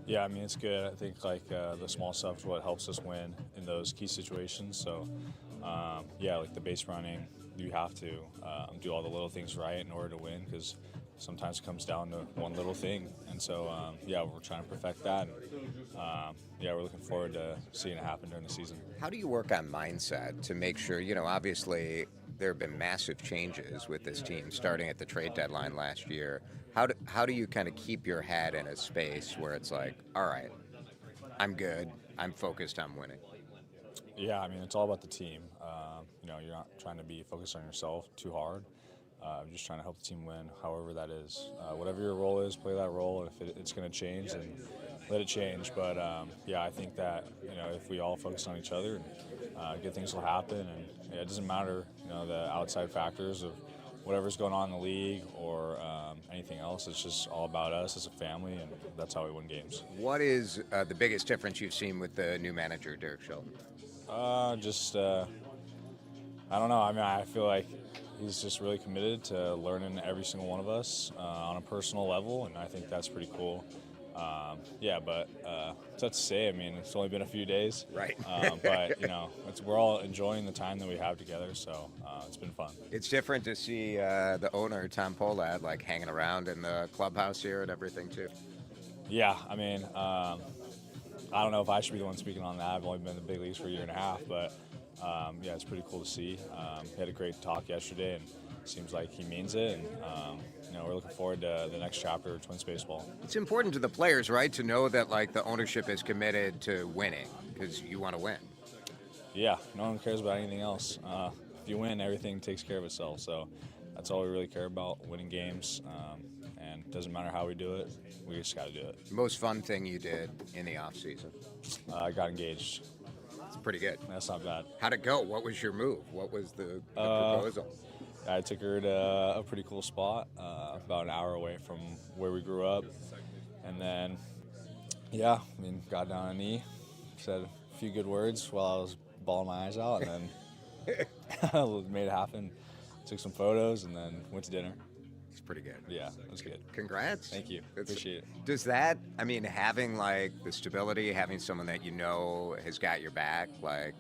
Yeah, I mean, it's good. I think the small stuff is what helps us win in those key situations. So, yeah, like the base running, you have to do all the little things right in order to win, because sometimes it comes down to one little thing. And so, yeah, we're trying to perfect that. And, yeah, we're looking forward to seeing it happen during the season. How do you work on mindset to make sure, obviously there have been massive changes with this team starting at the trade deadline last year. How do you kind of keep your head in a space where it's like, all right, I'm good, I'm focused on winning? Yeah, I mean, it's all about the team. You're not trying to be focused on yourself too hard. Just trying to help the team win, however that is. Whatever your role is, play that role. If it's going to change, then let it change. But yeah, I think that if we all focus on each other, good things will happen. And it doesn't matter, the outside factors of whatever's going on in the league or anything else. It's just all about us as a family, and that's how we win games. What is the biggest difference you've seen with the new manager, Derek Shelton? I don't know. I mean, I feel like he's just really committed to learning every single one of us on a personal level, and I think that's pretty cool. Yeah, but it's tough to say. I mean, it's only been a few days. Right. But, we're all enjoying the time that we have together, so it's been fun. It's different to see the owner, Tom Pohlad, hanging around in the clubhouse here and everything, too. Yeah, I mean, I don't know if I should be the one speaking on that. I've only been in the big leagues for a year and a half, but yeah, it's pretty cool to see. We had a great talk yesterday, and it seems like he means it. And we're looking forward to the next chapter of Twins baseball. It's important to the players, right, to know that the ownership is committed to winning because you want to win. Yeah, no one cares about anything else. If you win, everything takes care of itself. So that's all we really care about: winning games. And it doesn't matter how we do it; we just got to do it. Most fun thing you did in the off season? I got engaged. It's pretty good. That's not bad. How'd it go? What was your move? What was the proposal? I took her to a pretty cool spot, about an hour away from where we grew up. And then, yeah, got down on a knee, said a few good words while I was bawling my eyes out, and then made it happen. Took some photos, and then went to dinner. It's pretty good. Yeah, it was good. Congrats. Thank you. Appreciate it. Does that, having the stability, having someone that has got your back, and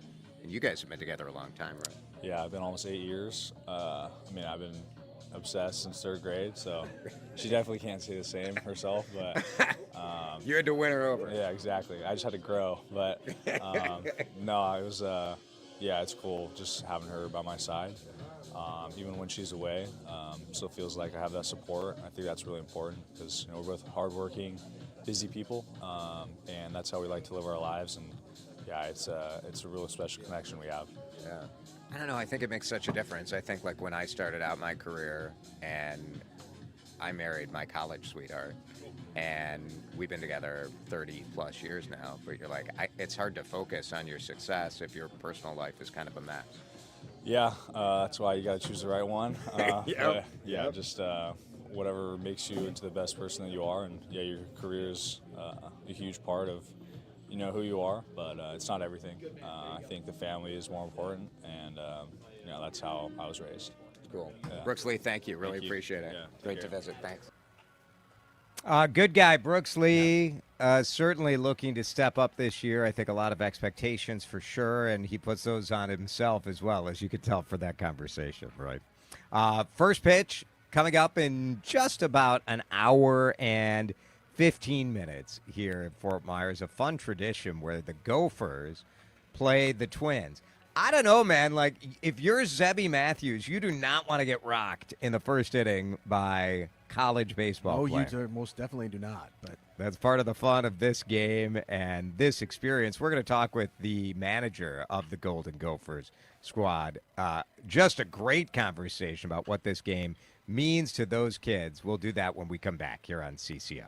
you guys have been together a long time, right? Yeah, I've been almost 8 years. I've been obsessed since 3rd grade, so she definitely can't say the same herself, but you had to win her over. Yeah, exactly. I just had to grow, but no, it was yeah, it's cool just having her by my side. Even when she's away, still feels like I have that support. I think that's really important because we're both hardworking, busy people, and that's how we like to live our lives. And yeah, it's a real special connection we have. Yeah, I don't know. I think it makes such a difference. I think when I started out my career and I married my college sweetheart, and we've been together 30 plus years now. But you're it's hard to focus on your success if your personal life is kind of a mess. Yeah, that's why you got to choose the right one. Yep. Yeah, just whatever makes you into the best person that you are. And yeah, your career is a huge part of who you are, but it's not everything. I think the family is more important, and that's how I was raised. Cool. Yeah. Brooks Lee, thank you. Really appreciate it. Yeah, great to visit. Thanks. Good guy, Brooks Lee. Certainly looking to step up this year. I think a lot of expectations for sure, and he puts those on himself as well, as you could tell for that conversation, right? First pitch coming up in just about an hour and 15 minutes here at Fort Myers. A fun tradition where the Gophers play the Twins. I don't know, man. Like, if you're Zebby Matthews, you do not want to get rocked in the first inning by college baseball player. You most definitely do not. But that's part of the fun of this game and this experience. We're going to talk with the manager of the Golden Gophers squad. Just a great conversation about what this game means to those kids. We'll do that when we come back here on CCO.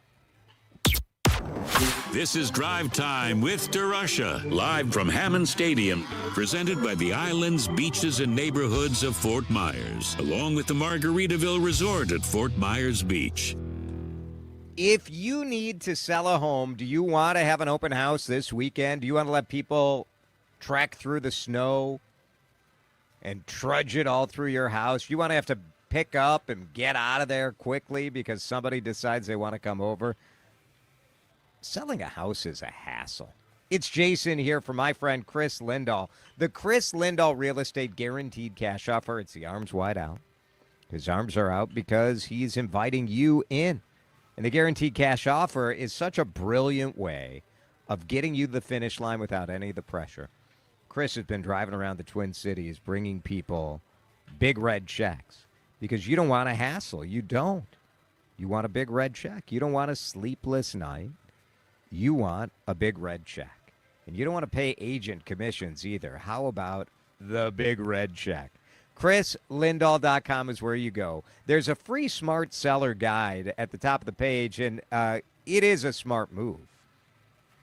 This is Drive Time with DeRusha, live from Hammond Stadium, presented by the islands, beaches, and neighborhoods of Fort Myers, along with the Margaritaville Resort at Fort Myers Beach. If you need to sell a home, do you want to have an open house this weekend? Do you want to let people trek through the snow and trudge it all through your house? You want to have to pick up and get out of there quickly because somebody decides they want to come over? Selling a house is a hassle. It's Jason here for my friend Chris Lindahl. The Chris Lindahl Real Estate Guaranteed Cash Offer. It's the arms wide out. His arms are out because he's inviting you in. And the Guaranteed Cash Offer is such a brilliant way of getting you to the finish line without any of the pressure. Chris has been driving around the Twin Cities bringing people big red checks because you don't want a hassle. You don't. You want a big red check. You don't want a sleepless night. You want a big red check. And you don't want to pay agent commissions either. How about the big red check? ChrisLindahl.com is where you go. There's a free smart seller guide at the top of the page, and it is a smart move.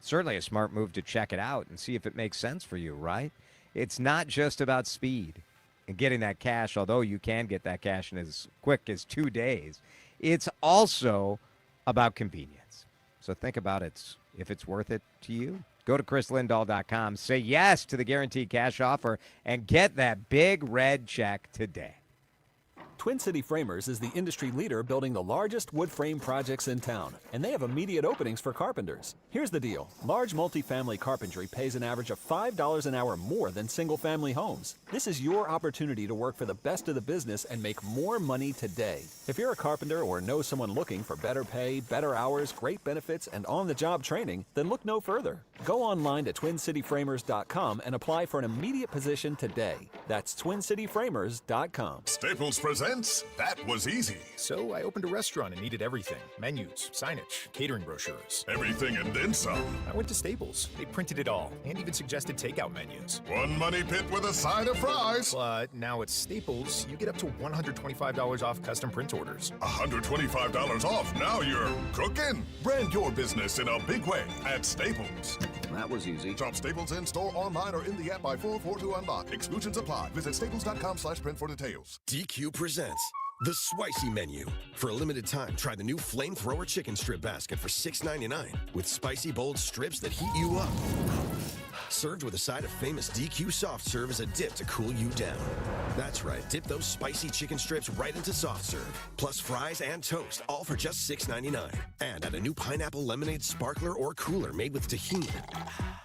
Certainly a smart move to check it out and see if it makes sense for you, right? It's not just about speed and getting that cash, although you can get that cash in as quick as 2 days. It's also about convenience. So think about it, if it's worth it to you. Go to ChrisLindahl.com, say yes to the Guaranteed Cash Offer, and get that big red check today. Twin City Framers is the industry leader building the largest wood frame projects in town, and they have immediate openings for carpenters. Here's the deal. Large multifamily carpentry pays an average of $5 an hour more than single-family homes. This is your opportunity to work for the best of the business and make more money today. If you're a carpenter or know someone looking for better pay, better hours, great benefits, and on-the-job training, then look no further. Go online to TwinCityFramers.com and apply for an immediate position today. That's TwinCityFramers.com. Staples presents That Was Easy. So I opened a restaurant and needed everything. Menus, signage, catering brochures. Everything and then some. I went to Staples. They printed it all and even suggested takeout menus. One money pit with a side of fries. But now at Staples, you get up to $125 off custom print orders. $125 off. Now you're cooking. Brand your business in a big way at Staples. That was easy. Shop Staples in store, online, or in the app by 4/4 to unlock. Exclusions apply. Visit staples.com/print for details. DQ presents the Spicy Menu. For a limited time, try the new Flamethrower Chicken Strip Basket for $6.99 with spicy, bold strips that heat you up. Served with a side of famous DQ soft serve as a dip to cool you down. That's right, dip those spicy chicken strips right into soft serve. Plus fries and toast, all for just $6.99. And add a new pineapple lemonade sparkler or cooler made with tahini.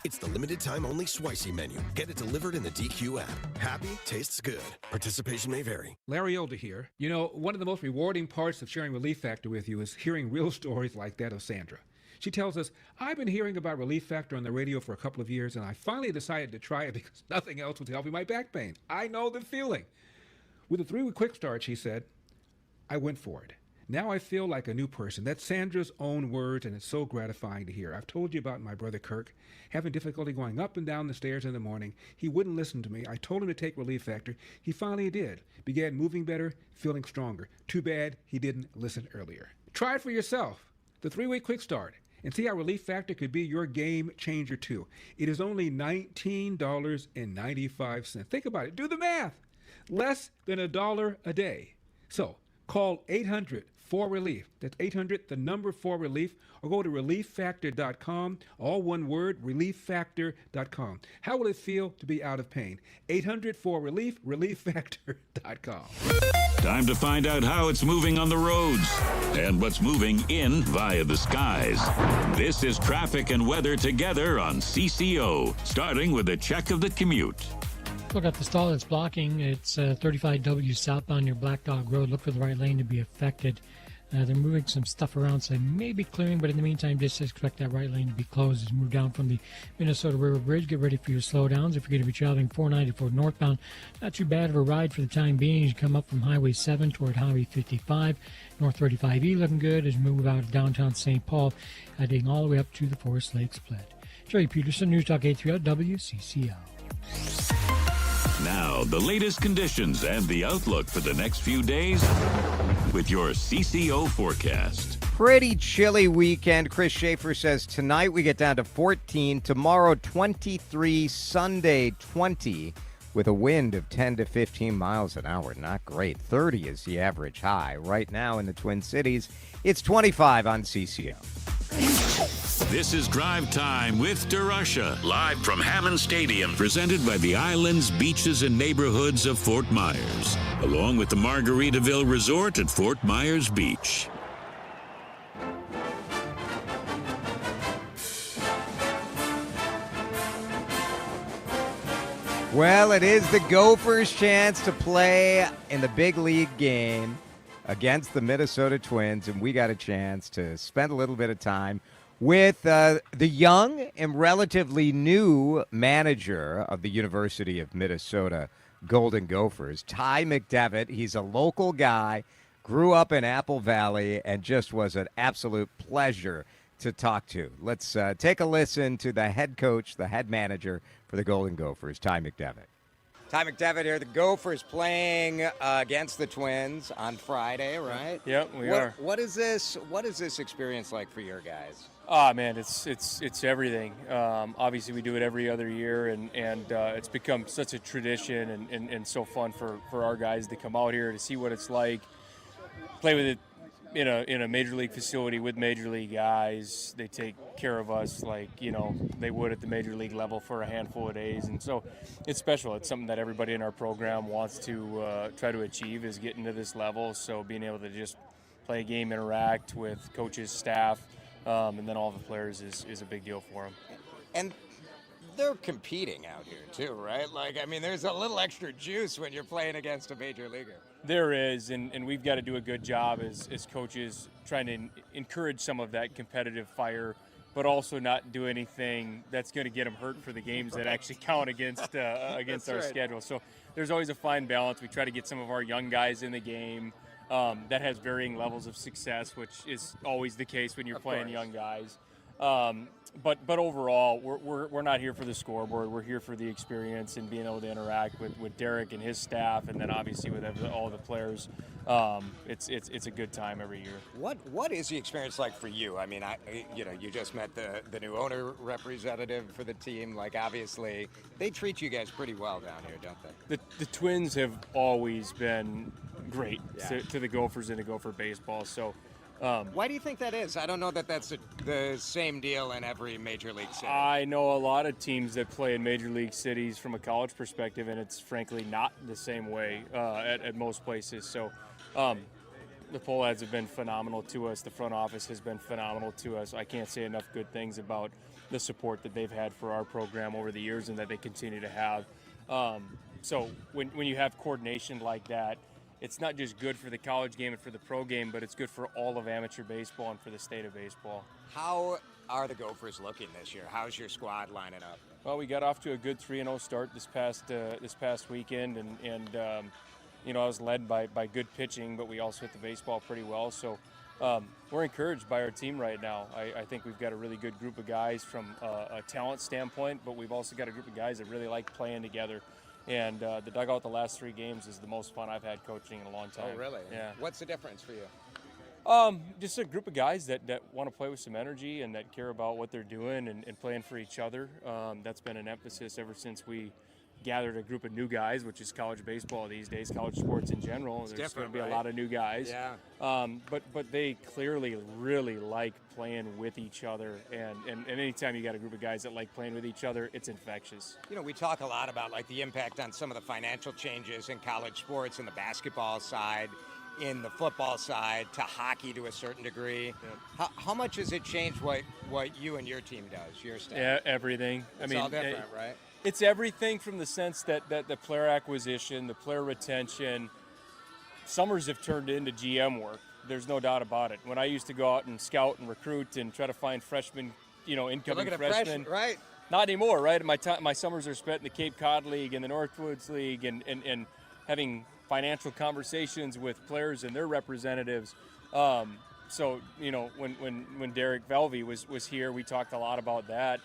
It's the limited time only Spicy Menu. Get it delivered in the DQ app. Happy, tastes good. Participation may vary. Larry Older here. You know, one of the most rewarding parts of sharing Relief Factor with you is hearing real stories like that of Sandra. She tells us, I've been hearing about Relief Factor on the radio for a couple of years, and I finally decided to try it because nothing else was helping my back pain. I know the feeling. With a 3-week quick start, she said, I went for it. Now I feel like a new person. That's Sandra's own words, and it's so gratifying to hear. I've told you about my brother Kirk having difficulty going up and down the stairs in the morning. He wouldn't listen to me. I told him to take Relief Factor. He finally did. Began moving better, feeling stronger. Too bad he didn't listen earlier. Try it for yourself. The 3-week quick start. And see how Relief Factor could be your game changer too. It is only $19.95. Think about it. Do the math. Less than $1 a day. So call 800-4RELIEF. That's 800, the number 4RELIEF, or go to relieffactor.com. All one word, relieffactor.com. How will it feel to be out of pain? 800-4RELIEF, relieffactor.com. Time to find out how it's moving on the roads and what's moving in via the skies. This is traffic and weather together on CCO, starting with a check of the commute. Look at the stall that's blocking. It's 35W southbound near Black Dog Road. Look for the right lane to be affected. They're moving some stuff around, so they may be clearing, but in the meantime, just expect that right lane to be closed as you move down from the Minnesota River Bridge. Get ready for your slowdowns. If you're going to be traveling 494 northbound, not too bad of a ride for the time being. You come up from Highway 7 toward Highway 55. North 35E looking good as you move out of downtown St. Paul, heading all the way up to the Forest Lake split. Joey Peterson, News Talk 830 WCCO. Now, the latest conditions and the outlook for the next few days with your CCO forecast. Pretty chilly weekend. Chris Schaefer says tonight we get down to 14, tomorrow 23, Sunday 20, with a wind of 10 to 15 miles an hour. Not great. 30 is the average high. Right now in the Twin Cities, it's 25 on CCO. This is Drive Time with DeRusha, live from Hammond Stadium, presented by the islands, beaches, and neighborhoods of Fort Myers, along with the Margaritaville Resort at Fort Myers Beach. Well, it is the Gophers' chance to play in the big league game against the Minnesota Twins, and we got a chance to spend a little bit of time with the young and relatively new manager of the University of Minnesota Golden Gophers, Ty McDevitt. He's a local guy, grew up in Apple Valley, and just was an absolute pleasure to talk to. Let's take a listen to the head coach, the head manager for the Golden Gophers, Ty McDevitt. Ty McDevitt here. The Gophers playing against the Twins on Friday, right? Yep, we are. What is this? What is this experience like for your guys? Oh man, it's everything. Obviously, we do it every other year, and it's become such a tradition and so fun for our guys to come out here to see what it's like, play with it in a major league facility with major league guys. They take care of us like they would at the major league level for a handful of days, and so it's special. It's something that everybody in our program wants to try to achieve, is getting to this level. So being able to just play a game, interact with coaches, staff, and then all the players is a big deal for them. And they're competing out here too, right? Like, I mean, there's a little extra juice when you're playing against a major leaguer. There is, and we've got to do a good job as coaches trying to encourage some of that competitive fire, but also not do anything that's going to get them hurt for the games that actually count against our schedule. So there's always a fine balance. We try to get some of our young guys in the game that has varying levels of success, which is always the case when you're playing young guys. But overall, we're not here for the scoreboard. We're here for the experience and being able to interact with Derek and his staff, and then obviously with all the players. It's a good time every year. What is the experience like for you? I mean, you just met the new owner representative for the team. Like, obviously, they treat you guys pretty well down here, don't they? The Twins have always been great to the Gophers and to Gopher Baseball. So. Why do you think that is? I don't know that that's the same deal in every major league city. I know a lot of teams that play in major league cities from a college perspective, and it's frankly not the same way at most places. So the Pohlads have been phenomenal to us. The front office has been phenomenal to us. I can't say enough good things about the support that they've had for our program over the years and that they continue to have. So when you have coordination like that, it's not just good for the college game and for the pro game, but it's good for all of amateur baseball and for the state of baseball. How are the Gophers looking this year? How's your squad lining up? Well, we got off to a good 3-0 start this past weekend, and I was led by good pitching, but we also hit the baseball pretty well. So we're encouraged by our team right now. I think we've got a really good group of guys from a talent standpoint, but we've also got a group of guys that really like playing together. And the dugout the last 3 games is the most fun I've had coaching in a long time. Oh, really? Yeah. What's the difference for you? Just a group of guys that want to play with some energy and that care about what they're doing and playing for each other. That's been an emphasis ever since we gathered a group of new guys, which is college baseball these days, college sports in general. There's going to be a lot of new guys. Yeah. But they clearly really like playing with each other. And anytime you got a group of guys that like playing with each other, it's infectious. We talk a lot about like the impact on some of the financial changes in college sports and the basketball side, in the football side, to hockey to a certain degree. Yeah. How much has it changed what you and your team does, your staff? Yeah, everything. It's all different, right? It's everything from the sense that the player acquisition, the player retention, summers have turned into GM work. There's no doubt about it. When I used to go out and scout and recruit and try to find freshmen, incoming freshmen. Right. Not anymore, right? My summers are spent in the Cape Cod League and the Northwoods League and having financial conversations with players and their representatives. So, when Derek Velvey was here, we talked a lot about that.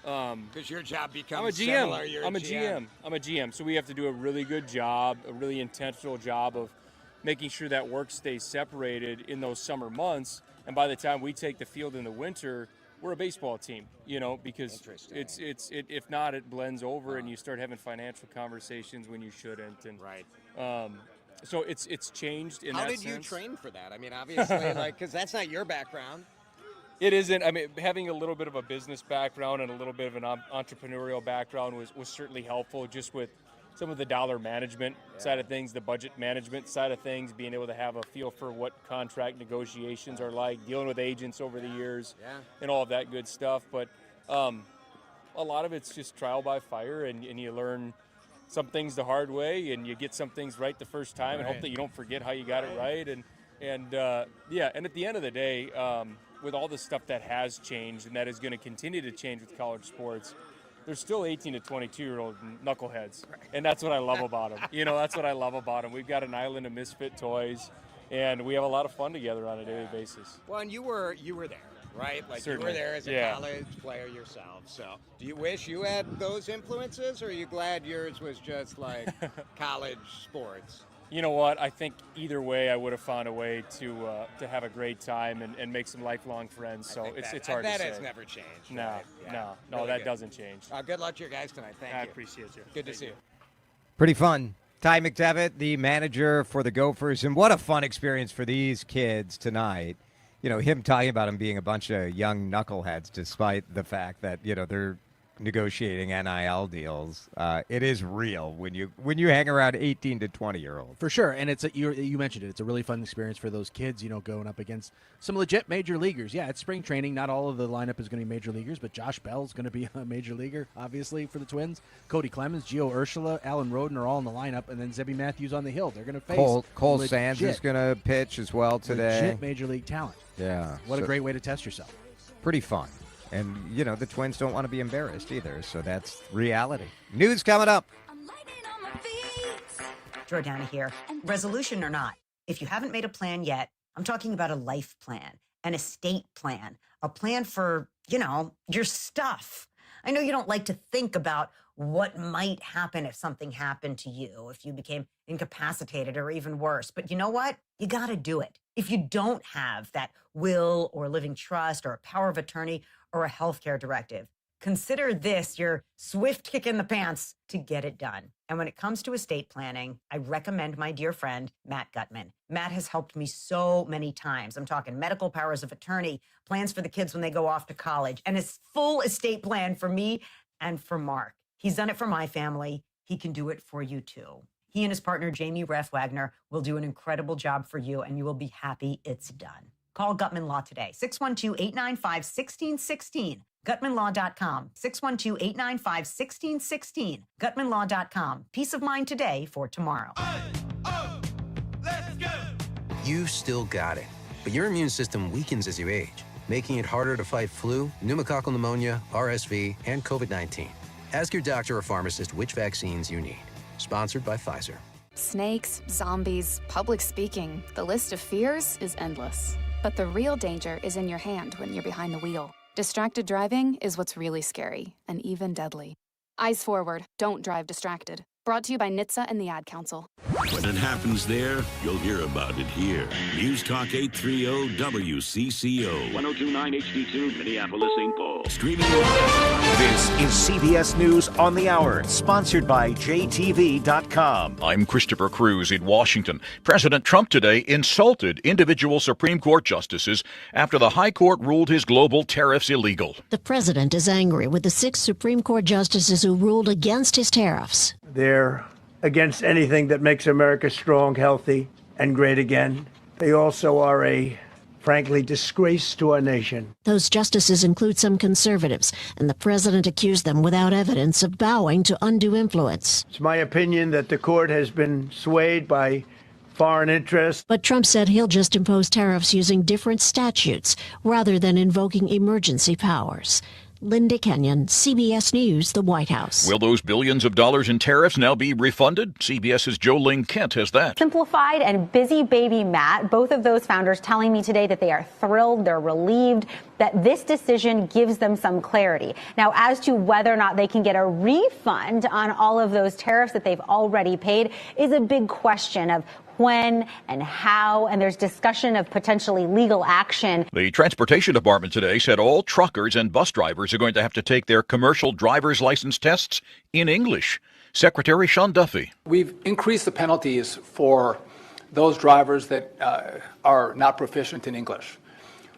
Because your job becomes I'm a GM. similar. You're I'm a GM. I'm a GM. So we have to do a really good job, a really intentional job of making sure that work stays separated in those summer months. And by the time we take the field in the winter, we're a baseball team, because it's if not, it blends over and you start having financial conversations when you shouldn't. And right. So it's changed in How that did sense. you train for that? I mean, obviously, because that's not your background. It isn't. I mean, having a little bit of a business background and a little bit of an entrepreneurial background was certainly helpful, just with some of the dollar management side of things, the budget management side of things, being able to have a feel for what contract negotiations are like, dealing with agents over the years, and all of that good stuff. But a lot of it's just trial by fire, and you learn some things the hard way, and you get some things right the first time, and hope that you don't forget how you got it right. And at the end of the day, with all the stuff that has changed and that is going to continue to change with college sports, there's still 18 to 22-year-old knuckleheads, and that's what I love about them. That's what I love about them. We've got an island of misfit toys, and we have a lot of fun together on a daily basis. Well, and you were there, right? Like Certainly. You were there as a college player yourself. So, do you wish you had those influences, or are you glad yours was just like college sports? You know what? I think either way, I would have found a way to have a great time and make some lifelong friends. So it's hard to say. That has never changed. No, right? no, Really that good. doesn't change. Good luck to your guys tonight. Thank you. I appreciate you. Good to see you. Pretty fun. Ty McDevitt, the manager for the Gophers, and what a fun experience for these kids tonight. Him talking about them being a bunch of young knuckleheads, despite the fact that they're negotiating NIL deals. It is real when you hang around 18 to 20-year-olds. For sure, and you mentioned it. It's a really fun experience for those kids, going up against some legit major leaguers. Yeah, it's spring training. Not all of the lineup is going to be major leaguers, but Josh Bell's going to be a major leaguer, obviously, for the Twins. Cody Clemens, Gio Urshela, Alan Roden are all in the lineup, and then Zebby Matthews on the hill. They're going to face Cole Sands is going to pitch as well today. Legit major league talent. Yeah. What a great way to test yourself. Pretty fun. And, the Twins don't want to be embarrassed either, so that's reality. News coming up. Jordana here. Resolution or not, if you haven't made a plan yet, I'm talking about a life plan, an estate plan, a plan for, your stuff. I know you don't like to think about what might happen if something happened to you, if you became incapacitated or even worse. But you know what? You got to do it. If you don't have that will or living trust or a power of attorney or a healthcare directive, consider this your swift kick in the pants to get it done. And when it comes to estate planning, I recommend my dear friend, Matt Gutman. Matt has helped me so many times. I'm talking medical powers of attorney, plans for the kids when they go off to college, and his full estate plan for me and for Mark. He's done it for my family. He can do it for you too. He and his partner, Jamie Ref Wagner, will do an incredible job for you, and you will be happy it's done. Call Gutman Law today, 612-895-1616. GutmanLaw.com, 612-895-1616. GutmanLaw.com. Peace of mind today for tomorrow. You still got it, but your immune system weakens as you age, making it harder to fight flu, pneumococcal pneumonia, RSV, and COVID-19. Ask your doctor or pharmacist which vaccines you need. Sponsored by Pfizer. Snakes, zombies, public speaking. The list of fears is endless. But the real danger is in your hand when you're behind the wheel. Distracted driving is what's really scary and even deadly. Eyes forward, don't drive distracted. Brought to you by NHTSA and the Ad Council. When it happens there, you'll hear about it here. News Talk 830 WCCO. 1029 HD2, Minneapolis, St. Paul. Streaming live. This is CBS News on the Hour, sponsored by JTV.com. I'm Christopher Cruz in Washington. President Trump today insulted individual Supreme Court justices after the High Court ruled his global tariffs illegal. The president is angry with the 6 Supreme Court justices who ruled against his tariffs. They're against anything that makes America strong, healthy, and great again. They also are a, frankly, disgrace to our nation. Those justices include some conservatives, and the president accused them without evidence of bowing to undue influence. It's my opinion that the court has been swayed by foreign interests. But Trump said he'll just impose tariffs using different statutes rather than invoking emergency powers. Linda Kenyon, CBS News, the White House. Will those billions of dollars in tariffs now be refunded? CBS's Jolene Kent has that. Simplified and Busy Baby Matt, both of those founders telling me today that they are thrilled, they're relieved that this decision gives them some clarity. Now, as to whether or not they can get a refund on all of those tariffs that they've already paid is a big question of when and how, and there's discussion of potentially legal action. The Transportation Department today said all truckers and bus drivers are going to have to take their commercial driver's license tests in English. Secretary Sean Duffy. We've increased the penalties for those drivers that are not proficient in English.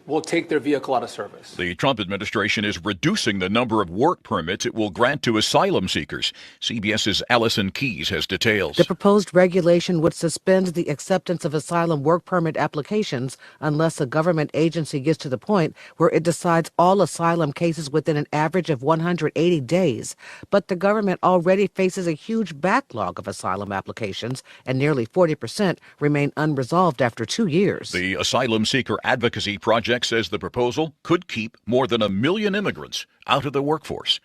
Will take their vehicle out of service. The Trump administration is reducing the number of work permits it will grant to asylum seekers. CBS's Allison Keyes has details. The proposed regulation would suspend the acceptance of asylum work permit applications unless a government agency gets to the point where it decides all asylum cases within an average of 180 days. But the government already faces a huge backlog of asylum applications, and nearly 40% remain unresolved after 2 years. The Asylum Seeker Advocacy Project says the proposal could keep more than 1 million immigrants out of the workforce.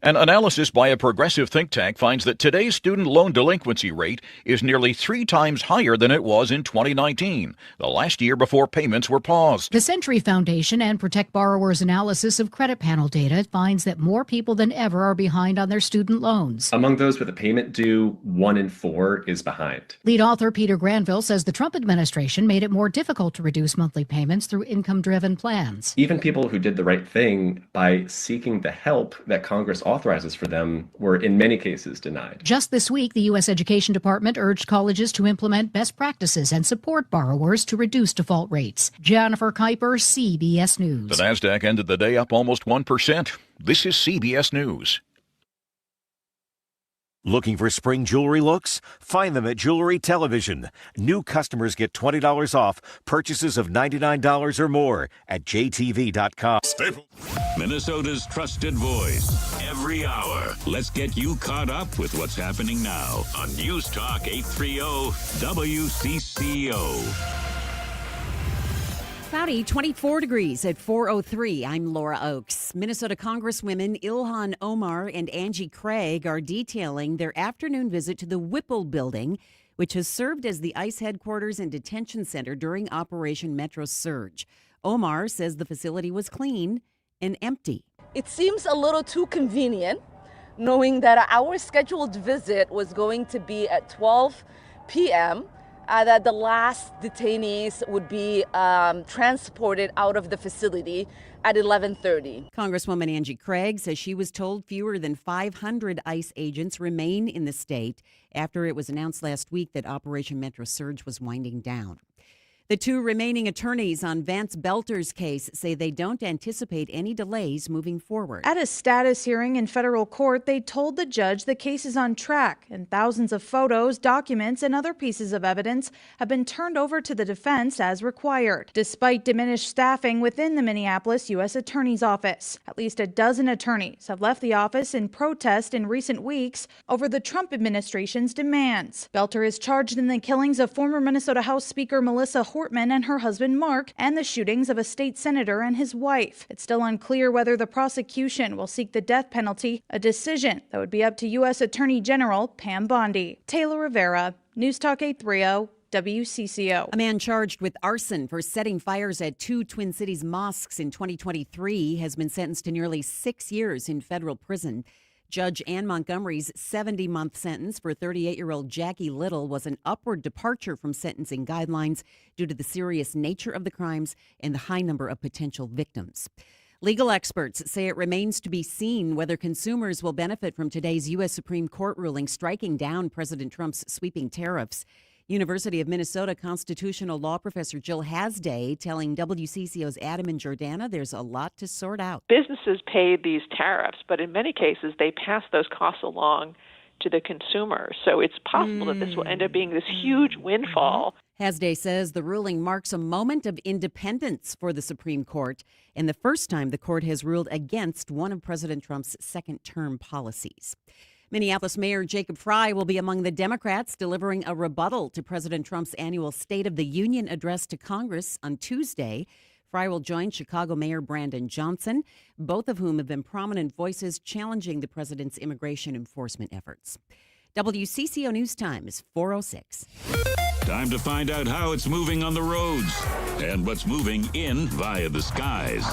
An analysis by a progressive think tank finds that today's student loan delinquency rate is nearly 3 times higher than it was in 2019, the last year before payments were paused. The Century Foundation and Protect Borrowers analysis of credit panel data finds that more people than ever are behind on their student loans. Among those with a payment due, 1 in 4 is behind. Lead author Peter Granville says the Trump administration made it more difficult to reduce monthly payments through income-driven plans. Even people who did the right thing by seeking the help that Congress authorizes for them were in many cases denied. Just this week, the U.S. Education Department urged colleges to implement best practices and support borrowers to reduce default rates. Jennifer Kuiper, CBS News. The NASDAQ ended the day up almost 1%. This is CBS News. Looking for spring jewelry looks? Find them at Jewelry Television. New customers get $20 off purchases of $99 or more at jtv.com. Minnesota's trusted voice every hour. Let's get you caught up with what's happening now on News Talk 830 WCCO. Cloudy, 24 degrees at 4:03. I'm Laura Oakes. Minnesota Congresswomen Ilhan Omar and Angie Craig are detailing their afternoon visit to the Whipple building, which has served as the ICE headquarters and detention center during Operation Metro Surge. Omar says the facility was clean and empty. It seems a little too convenient, knowing that our scheduled visit was going to be at 12 p.m., that the last detainees would be transported out of the facility at 11:30. Congresswoman Angie Craig says she was told fewer than 500 ICE agents remain in the state after it was announced last week that Operation Metro Surge was winding down. The 2 remaining attorneys on Vance Belter's case say they don't anticipate any delays moving forward. At a status hearing in federal court, they told the judge the case is on track and thousands of photos, documents, and other pieces of evidence have been turned over to the defense as required. Despite diminished staffing within the Minneapolis U.S. Attorney's Office, at least a dozen attorneys have left the office in protest in recent weeks over the Trump administration's demands. Belter is charged in the killings of former Minnesota House Speaker Melissa Hortman and her husband Mark, and the shootings of a state senator and his wife. It's still unclear whether the prosecution will seek the death penalty, a decision that would be up to U.S. Attorney General Pam Bondi. Taylor Rivera, News Talk 830, WCCO. A man charged with arson for setting fires at 2 Twin Cities mosques in 2023 has been sentenced to nearly 6 years in federal prison. Judge Ann Montgomery's 70-month sentence for 38-year-old Jackie Little was an upward departure from sentencing guidelines due to the serious nature of the crimes and the high number of potential victims. Legal experts say it remains to be seen whether consumers will benefit from today's U.S. Supreme Court ruling striking down President Trump's sweeping tariffs. University of Minnesota constitutional law professor Jill Hasday telling WCCO's Adam and Jordana there's a lot to sort out. Businesses pay these tariffs, but in many cases they pass those costs along to the consumer. So it's possible that this will end up being this huge windfall. Hasday says the ruling marks a moment of independence for the Supreme Court and the first time the court has ruled against one of President Trump's second-term policies. Minneapolis Mayor Jacob Frey will be among the Democrats delivering a rebuttal to President Trump's annual State of the Union address to Congress on Tuesday. Frey will join Chicago Mayor Brandon Johnson, both of whom have been prominent voices challenging the president's immigration enforcement efforts. WCCO News Time is 4:06. Time to find out how it's moving on the roads and what's moving in via the skies.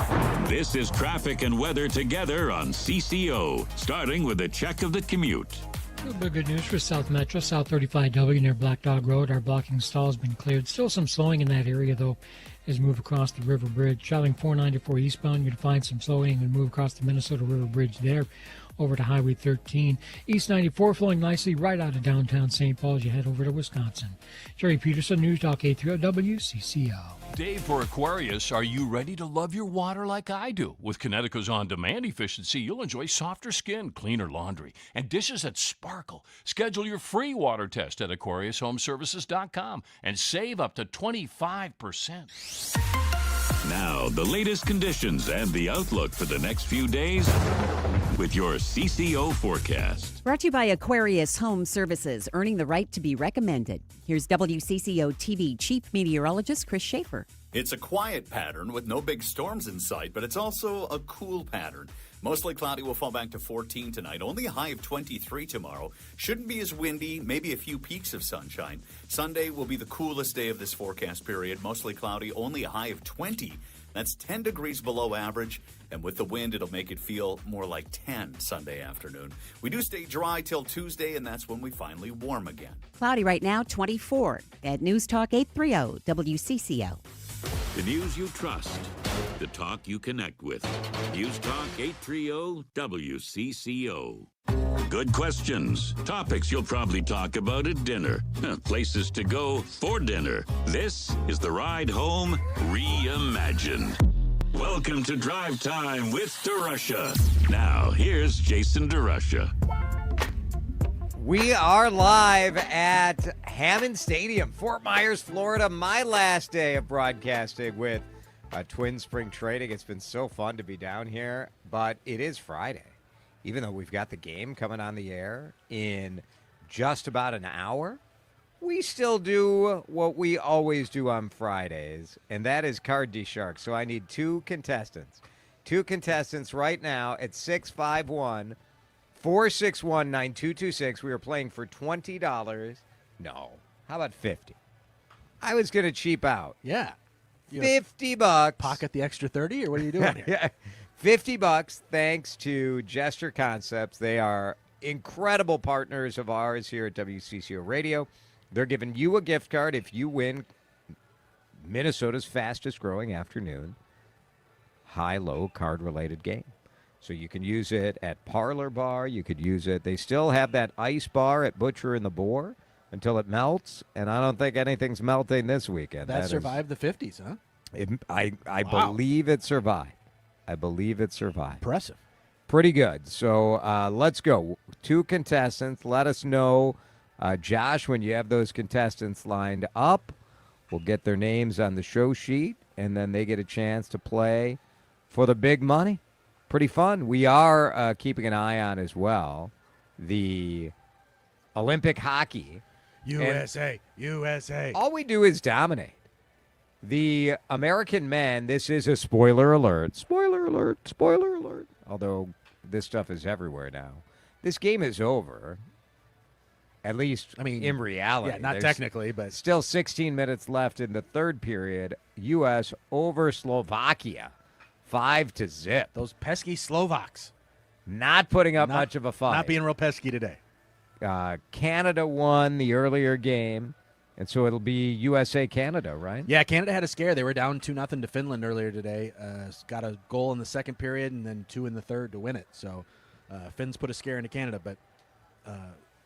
This is traffic and weather together on CCO, starting with a check of the commute. A little bit of good news for South Metro, South 35W near Black Dog Road. Our blocking stall has been cleared. Still some slowing in that area, though, as we move across the River Bridge. Traveling 494 eastbound, you'll find some slowing and move across the Minnesota River Bridge there over to Highway 13. East 94 flowing nicely right out of downtown St. Paul as you head over to Wisconsin. Jerry Peterson, News Talk 830 WCCO. Dave for Aquarius, are you ready to love your water like I do? With Connecticut's on-demand efficiency, you'll enjoy softer skin, cleaner laundry, and dishes that sparkle. Schedule your free water test at AquariusHomeservices.com and save up to 25%. Now, the latest conditions and the outlook for the next few days with your CCO forecast. Brought to you by Aquarius Home Services, earning the right to be recommended. Here's WCCO TV Chief Meteorologist Chris Schaefer. It's a quiet pattern with no big storms in sight, but it's also a cool pattern. Mostly cloudy, will fall back to 14 tonight. Only a high of 23 tomorrow. Shouldn't be as windy, maybe a few peaks of sunshine. Sunday will be the coolest day of this forecast period. Mostly cloudy, only a high of 20. That's 10 degrees below average, and with the wind, it'll make it feel more like 10 Sunday afternoon. We do stay dry till Tuesday, and that's when we finally warm again. Cloudy right now, 24 at News Talk 830 WCCO. The news you trust, the talk you connect with. News Talk 830 WCCO. Good questions. Topics you'll probably talk about at dinner. Places to go for dinner. This is the Ride Home Reimagined. Welcome to Drive Time with DeRusha. Now, here's Jason DeRusha. We are live at Hammond Stadium, Fort Myers, Florida. My last day of broadcasting with Twin Spring Trading. It's been so fun to be down here, but it is Friday. Even though we've got the game coming on the air in just about an hour, we still do what we always do on Fridays, and that is card DeSharks. So I need two contestants. Two contestants right now at 651-461-9226. We are playing for $20. No. How about 50? I was going to cheap out. Yeah. $50. Pocket the extra 30, or what are you doing here? Yeah. $50 thanks to Jester Concepts. They are incredible partners of ours here at WCCO Radio. They're giving you a gift card if you win Minnesota's fastest growing afternoon high-low card-related game. So you can use it at Parlor Bar. You could use it. They still have that ice bar at Butcher and the Boar until it melts, and I don't think anything's melting this weekend. That survived the 50s, huh? I believe it survived. I believe it survived. Impressive. Pretty good. So let's go. Two contestants. Let us know, Josh, when you have those contestants lined up. We'll get their names on the show sheet, and then they get a chance to play for the big money. Pretty fun. We are keeping an eye on as well the Olympic hockey. USA. All we do is dominate. The American men, this is a spoiler alert. Spoiler alert. Spoiler alert. Although this stuff is everywhere now. This game is over. At least, in reality. Yeah, not There's technically, but still 16 minutes left in the third period. U.S. over Slovakia. 5-0. Those pesky Slovaks. Not putting up much of a fight. Not being real pesky today. Canada won the earlier game, and so it'll be USA-Canada, right? Yeah, Canada had a scare. They were down 2-0 to Finland earlier today. Got a goal in the second period and then 2 in the third to win it. So Finns put a scare into Canada, but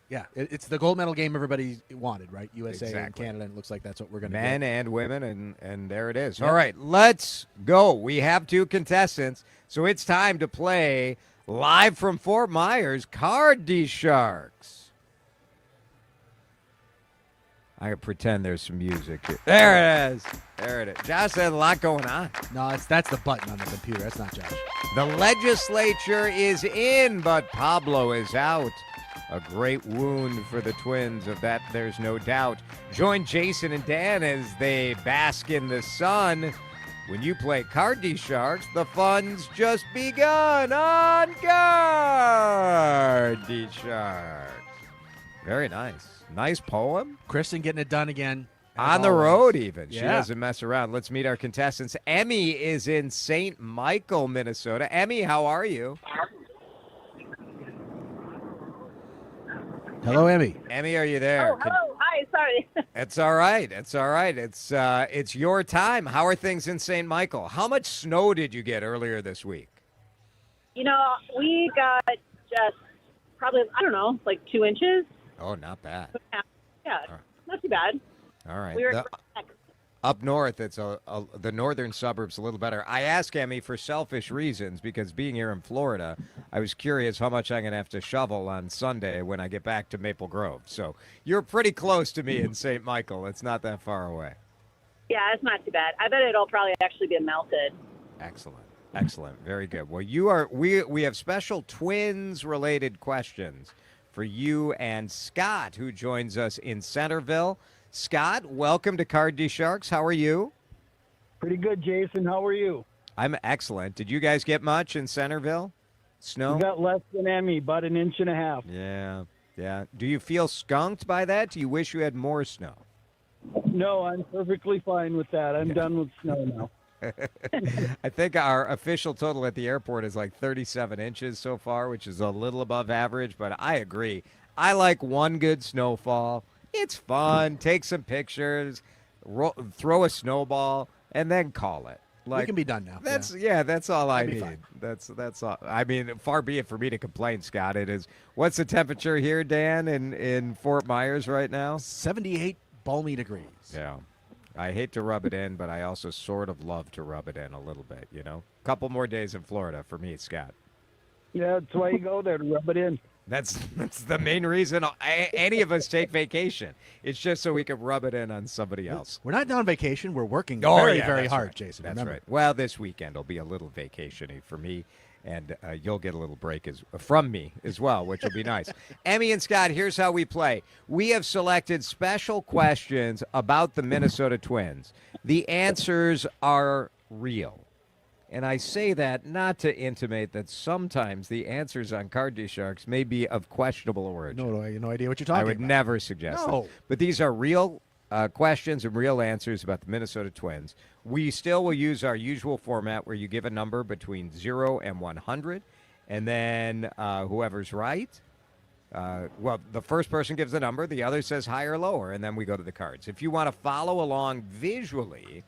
yeah, it's the gold medal game everybody wanted, right? USA and Canada, and it looks like that's what we're going to do. Men and women, and there it is. Yep. All right, let's go. We have two contestants, so it's time to play live from Fort Myers, Card DeSharks. I pretend there's some music here. There it is. There it is. Josh had a lot going on. No, that's the button on the computer. That's not Josh. The legislature is in, but Pablo is out. A great wound for the Twins, of that there's no doubt. Join Jason and Dan as they bask in the sun. When you play Card DeSharks, the fun's just begun on Card DeSharks. Very nice. Nice poem. Kristen getting it done again. On the road, even. She Yeah. doesn't mess around. Let's meet our contestants. Emmy is in St. Michael, Minnesota. Emmy, how are you? Hello, Emmy. Emmy, are you there? Oh, hello. Hi. Sorry. It's all right. It's all right. It's your time. How are things in St. Michael? How much snow did you get earlier this week? You know, we got just probably, I don't know, like 2 inches. Oh, not bad. Yeah, not too bad. All right. We were Up north, it's the northern suburbs a little better. I ask Emmy for selfish reasons because being here in Florida, I was curious how much I'm going to have to shovel on Sunday when I get back to Maple Grove. So you're pretty close to me in St. Michael. It's not that far away. Yeah, it's not too bad. I bet it'll probably actually be melted. Excellent. Excellent. Very good. Well, we have special Twins-related questions for you and Scott, who joins us in Centerville. Scott, welcome to Card DeSharks. How are you? Pretty good, Jason. How are you? I'm excellent. Did you guys get much in Centerville? Snow? We got less than Emmy, about 1.5 inches. Yeah, yeah. Do you feel skunked by that? Do you wish you had more snow? No, I'm perfectly fine with that. I'm done with snow now. I think our official total at the airport is like 37 inches so far, which is a little above average, but I agree. I like one good snowfall. It's fun. Take some pictures, throw a snowball, and then call it. We can be done now. That's all I That'd be need. fine. That's all. I mean, far be it for me to complain, Scott. It is. What's the temperature here, Dan, in Fort Myers right now? 78 balmy degrees. Yeah. I hate to rub it in, but I also sort of love to rub it in a little bit, you know? Couple more days in Florida for me, Scott. Yeah, that's why you go there, to rub it in. That's the main reason any of us take vacation. It's just so we can rub it in on somebody else. We're not on vacation. We're working very that's hard, right. Jason. That's remember. right. Well, this weekend will be a little vacation-y for me, and you'll get a little break from me as well, which will be nice. Emmy and Scott, here's how we play. We have selected special questions about the Minnesota Twins. The answers are real. And I say that not to intimate that sometimes the answers on Card DeSharks may be of questionable origin. No idea what you're talking about. I would never suggest that. But these are real questions and real answers about the Minnesota Twins. We still will use our usual format where you give a number between 0 and 100, and then whoever's right, the first person gives the number, the other says higher or lower, and then we go to the cards. If you want to follow along visually,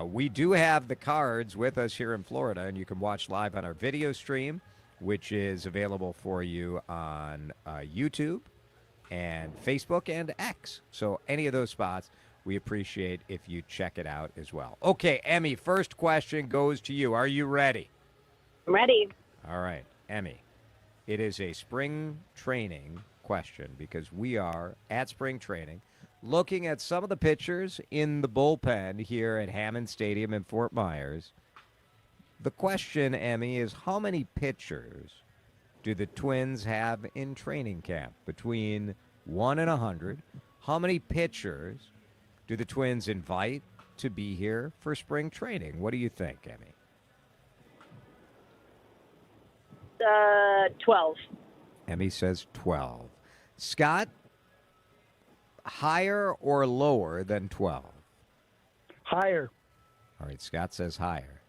we do have the cards with us here in Florida, and you can watch live on our video stream, which is available for you on YouTube and Facebook and X. So any of those spots, we appreciate if you check it out as well. Okay, Emmy, first question goes to you. Are you ready? I'm ready. All right, Emmy. It is a spring training question because we are at spring training looking at some of the pitchers in the bullpen here at Hammond Stadium in Fort Myers. The question, Emmy, is how many pitchers do the Twins have in training camp? Between 1 and 100, how many pitchers do the Twins invite to be here for spring training? What do you think, Emmy? 12. Emmy says 12. Scott, higher or lower than 12? Higher. All right, Scott says higher.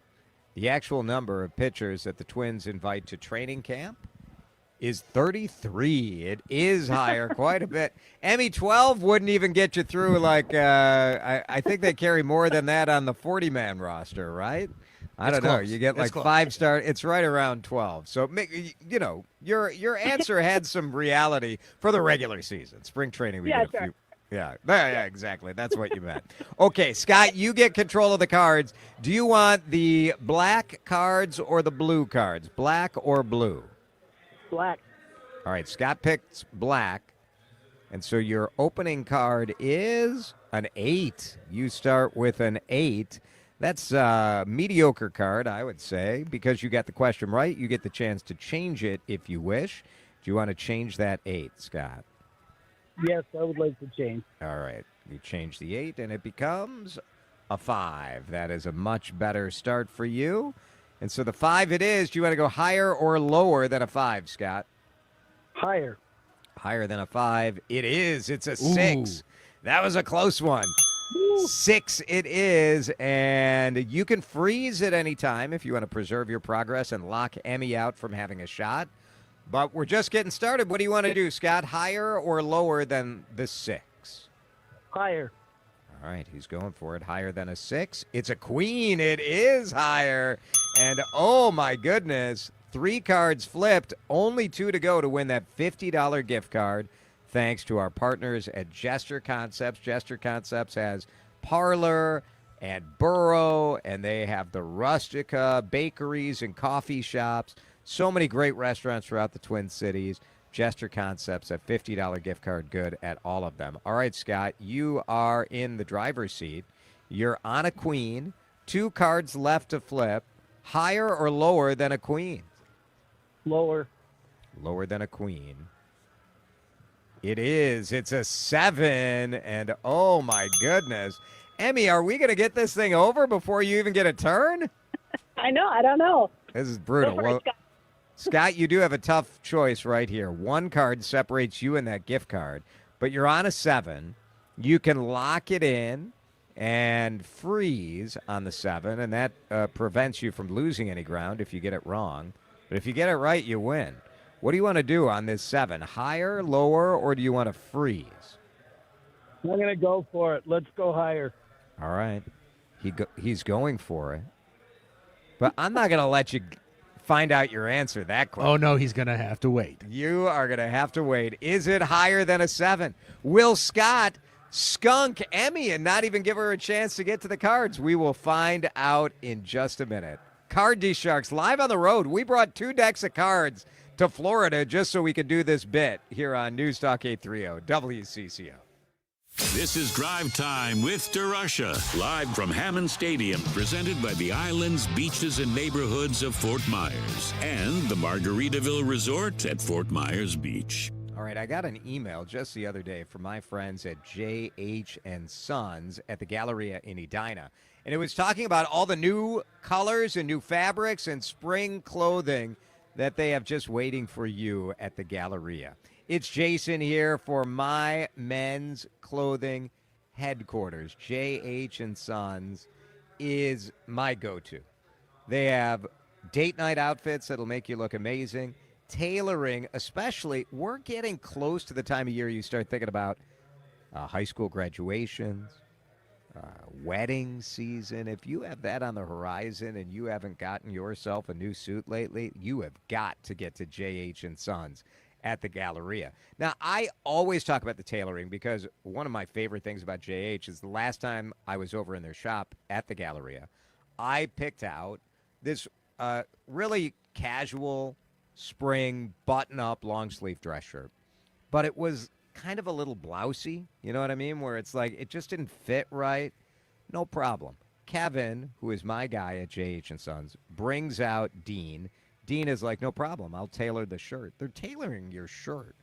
The actual number of pitchers that the Twins invite to training camp is 33. It is higher quite a bit. Emmy, 12 wouldn't even get you through I think they carry more than that on the 40-man roster, right? I don't know. You get like 5-star. It's right around 12. So, you know, your answer had some reality for the regular season. Spring training, we get a few. Yeah, exactly. That's what you meant. Okay, Scott, you get control of the cards. Do you want the black cards or the blue cards? Black or blue? Black. All right, Scott picks black. And so your opening card is an 8. You start with an 8. That's a mediocre card, I would say, because you got the question right. You get the chance to change it if you wish. Do you want to change that 8, Scott? Yes, I would like to change. All right. You change the 8, and it becomes a 5. That is a much better start for you. And so the 5 it is. Do you want to go higher or lower than a 5, Scott? Higher. Higher than a 5. It is. It's a 6. That was a close one. 6 it is, and you can freeze at any time if you want to preserve your progress and lock Emmy out from having a shot. But we're just getting started. What do you want to do, Scott? Higher or lower than the 6? Higher. All right, he's going for it. Higher than a 6. It's a queen. It is higher. And oh my goodness, 3 cards flipped. Only 2 to go to win that $50 gift card. Thanks to our partners at Jester Concepts. Jester Concepts has Parlor and Burrow, and they have the Rustica bakeries and coffee shops. So many great restaurants throughout the Twin Cities. Jester Concepts, a $50 gift card good at all of them. All right, Scott, you are in the driver's seat. You're on a queen. 2 cards left to flip. Higher or lower than a queen? Lower. Lower than a queen. It is. It's a 7. And oh, my goodness. Emmy, are we going to get this thing over before you even get a turn? I know. I don't know. This is brutal. Go for it, Scott. Scott, you do have a tough choice right here. 1 card separates you and that gift card, but you're on a 7. You can lock it in and freeze on the 7, and that prevents you from losing any ground if you get it wrong. But if you get it right, you win. What do you want to do on this 7? Higher, lower, or do you want to freeze? I'm going to go for it. Let's go higher. All right. He's going for it. But I'm not going to let you find out your answer that quick. Oh, no, he's going to have to wait. You are going to have to wait. Is it higher than a 7? Will Scott skunk Emmy and not even give her a chance to get to the cards? We will find out in just a minute. Card DeSharks live on the road. We brought 2 decks of cards to Florida just so we could do this bit here on News Talk 830 WCCO. This is Drive Time with DeRusha, live from Hammond Stadium, presented by the islands, beaches, and neighborhoods of Fort Myers and the Margaritaville Resort at Fort Myers Beach. All right, I got an email just the other day from my friends at J.H. & Sons at the Galleria in Edina, and it was talking about all the new colors and new fabrics and spring clothing that they have just waiting for you at the Galleria. It's Jason here for My Men's Clothing Headquarters. J.H. & Sons is my go-to. They have date night outfits that'll make you look amazing. Tailoring, especially, we're getting close to the time of year you start thinking about high school graduations, wedding season. If you have that on the horizon and you haven't gotten yourself a new suit lately, you have got to get to J.H. & Sons at the Galleria. Now, I always talk about the tailoring because one of my favorite things about JH is the last time I was over in their shop at the Galleria, I picked out this really casual spring button-up long-sleeve dress shirt. But it was kind of a little blousy, you know what I mean, where it's like it just didn't fit right. No problem. Kevin, who is my guy at JH & Sons, brings out Dean. Dean is like, no problem, I'll tailor the shirt. They're tailoring your shirt.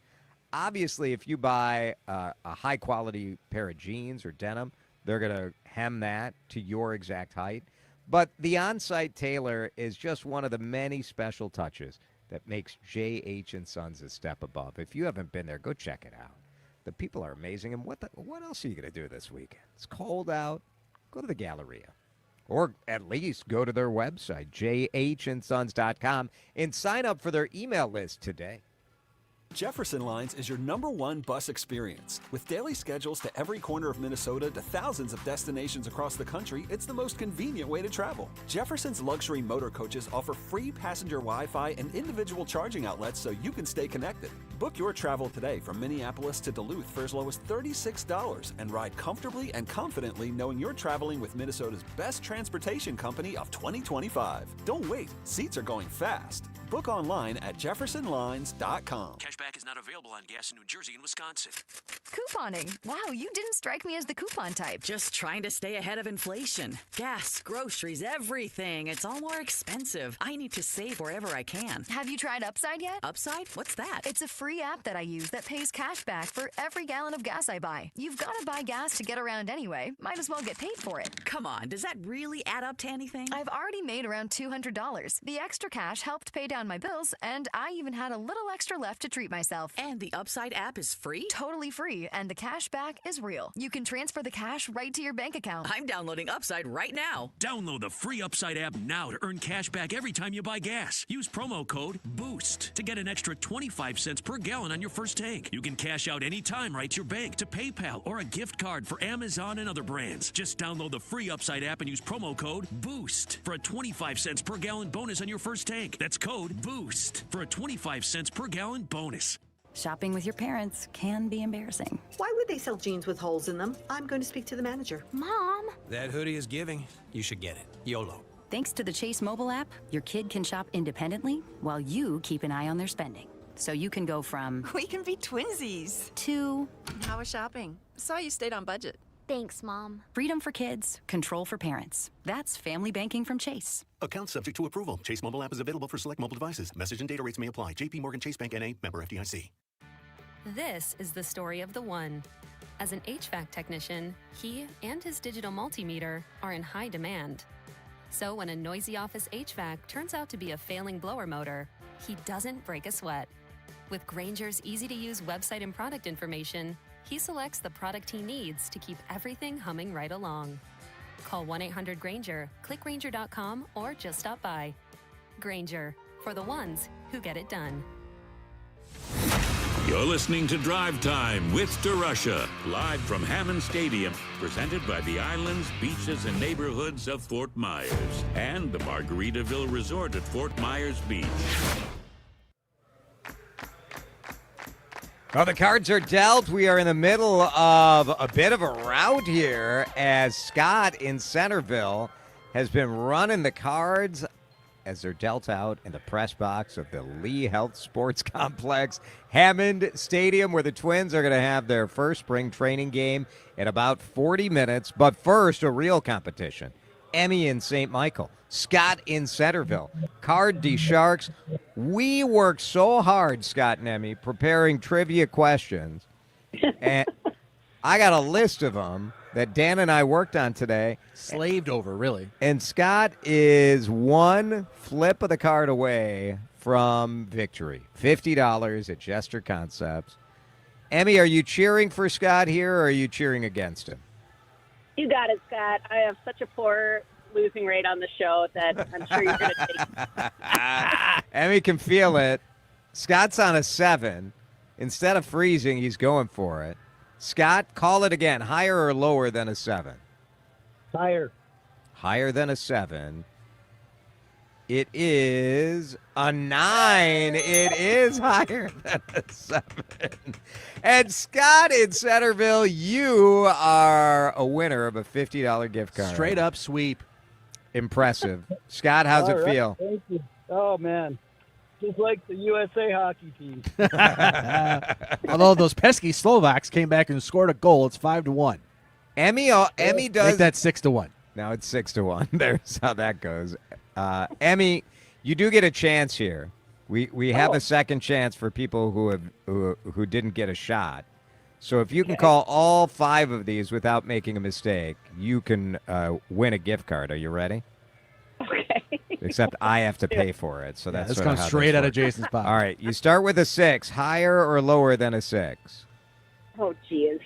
Obviously, if you buy a high-quality pair of jeans or denim, they're going to hem that to your exact height. But the on-site tailor is just one of the many special touches that makes J.H. & Sons a step above. If you haven't been there, go check it out. The people are amazing. And what else are you going to do this weekend? It's cold out. Go to the Galleria. Or at least go to their website, jhsons.com, and sign up for their email list today. Jefferson Lines is your #1 bus experience. With daily schedules to every corner of Minnesota to thousands of destinations across the country, it's the most convenient way to travel. Jefferson's luxury motor coaches offer free passenger Wi-Fi and individual charging outlets so you can stay connected. Book your travel today from Minneapolis to Duluth for as low as $36 and ride comfortably and confidently knowing you're traveling with Minnesota's best transportation company of 2025. Don't wait. Seats are going fast. Book online at jeffersonlines.com. Cashback is not available on gas in New Jersey and Wisconsin. Couponing. Wow, you didn't strike me as the coupon type. Just trying to stay ahead of inflation. Gas, groceries, everything. It's all more expensive. I need to save wherever I can. Have you tried Upside yet? Upside? What's that? It's a free app that I use that pays cash back for every gallon of gas I buy. You've got to buy gas to get around anyway. Might as well get paid for it. Come on, does that really add up to anything? I've already made around $200. The extra cash helped pay down my bills, and I even had a little extra left to treat myself. And the Upside app is free? Totally free, and the cash back is real. You can transfer the cash right to your bank account. I'm downloading Upside right now. Download the free Upside app now to earn cash back every time you buy gas. Use promo code BOOST to get an extra 25 cents per gallon on your first tank. You can cash out anytime right to your bank, to PayPal, or a gift card for Amazon and other brands. Just download the free Upside app and use promo code BOOST for a 25 cents per gallon bonus on your first tank. That's code BOOST for a 25 cents per gallon bonus. Shopping with your parents can be embarrassing. Why would they sell jeans with holes in them? I'm going to speak to the manager. Mom! That hoodie is giving. You should get it. YOLO. Thanks to the Chase mobile app, your kid can shop independently while you keep an eye on their spending. So you can go from... We can be twinsies. ...to... How was shopping? Saw you stayed on budget. Thanks, Mom. Freedom for kids, control for parents. That's family banking from Chase. Account subject to approval. Chase mobile app is available for select mobile devices. Message and data rates may apply. JP Morgan Chase Bank N.A. Member FDIC. This is the story of the one. As an HVAC technician, he and his digital multimeter are in high demand. So when a noisy office HVAC turns out to be a failing blower motor, he doesn't break a sweat. With Grainger's easy-to-use website and product information, he selects the product he needs to keep everything humming right along. Call 1-800-GRAINGER, click Grainger.com, or just stop by. Grainger, for the ones who get it done. You're listening to Drive Time with DeRusha, live from Hammond Stadium, presented by the islands, beaches, and neighborhoods of Fort Myers and the Margaritaville Resort at Fort Myers Beach. Well, the cards are dealt. We are in the middle of a bit of a rout here as Scott in Centerville has been running the cards as they're dealt out in the press box of the Lee Health Sports Complex, Hammond Stadium, where the Twins are going to have their first spring training game in about 40 minutes. But first, a real competition. Emmy in St. Michael, Scott in Centerville, Card DeSharks. We worked so hard, Scott and Emmy, preparing trivia questions. And I got a list of them that Dan and I worked on today. Slaved over, really. And Scott is one flip of the card away from victory. $50 at Jester Concepts. Emmy, are you cheering for Scott here, or are you cheering against him? You got it, Scott. I have such a poor losing rate on the show that I'm sure you're going to take. Emmy can feel it. Scott's on a 7. Instead of freezing, he's going for it. Scott, call it again. Higher or lower than a 7? Higher. Higher than a 7. It is a 9. It is higher than a 7. And Scott in Centerville, you are a winner of a $50 gift card. Straight up sweep. Impressive. Scott, how's it feel? Thank you. Oh, man. Just like the USA hockey team. Although those pesky Slovaks came back and scored a goal, it's 5-1. Emmy does. Make that 6-1. Now it's 6-1. There's how that goes. Emmy, you do get a chance here. We have a second chance for people who didn't get a shot. So if you can call all 5 of these without making a mistake, you can win a gift card. Are you ready? Okay. Except I have to pay for it. So that's this sort of comes how straight this out of works. Jason's pocket. All right, you start with a 6. Higher or lower than a 6? Oh, geez.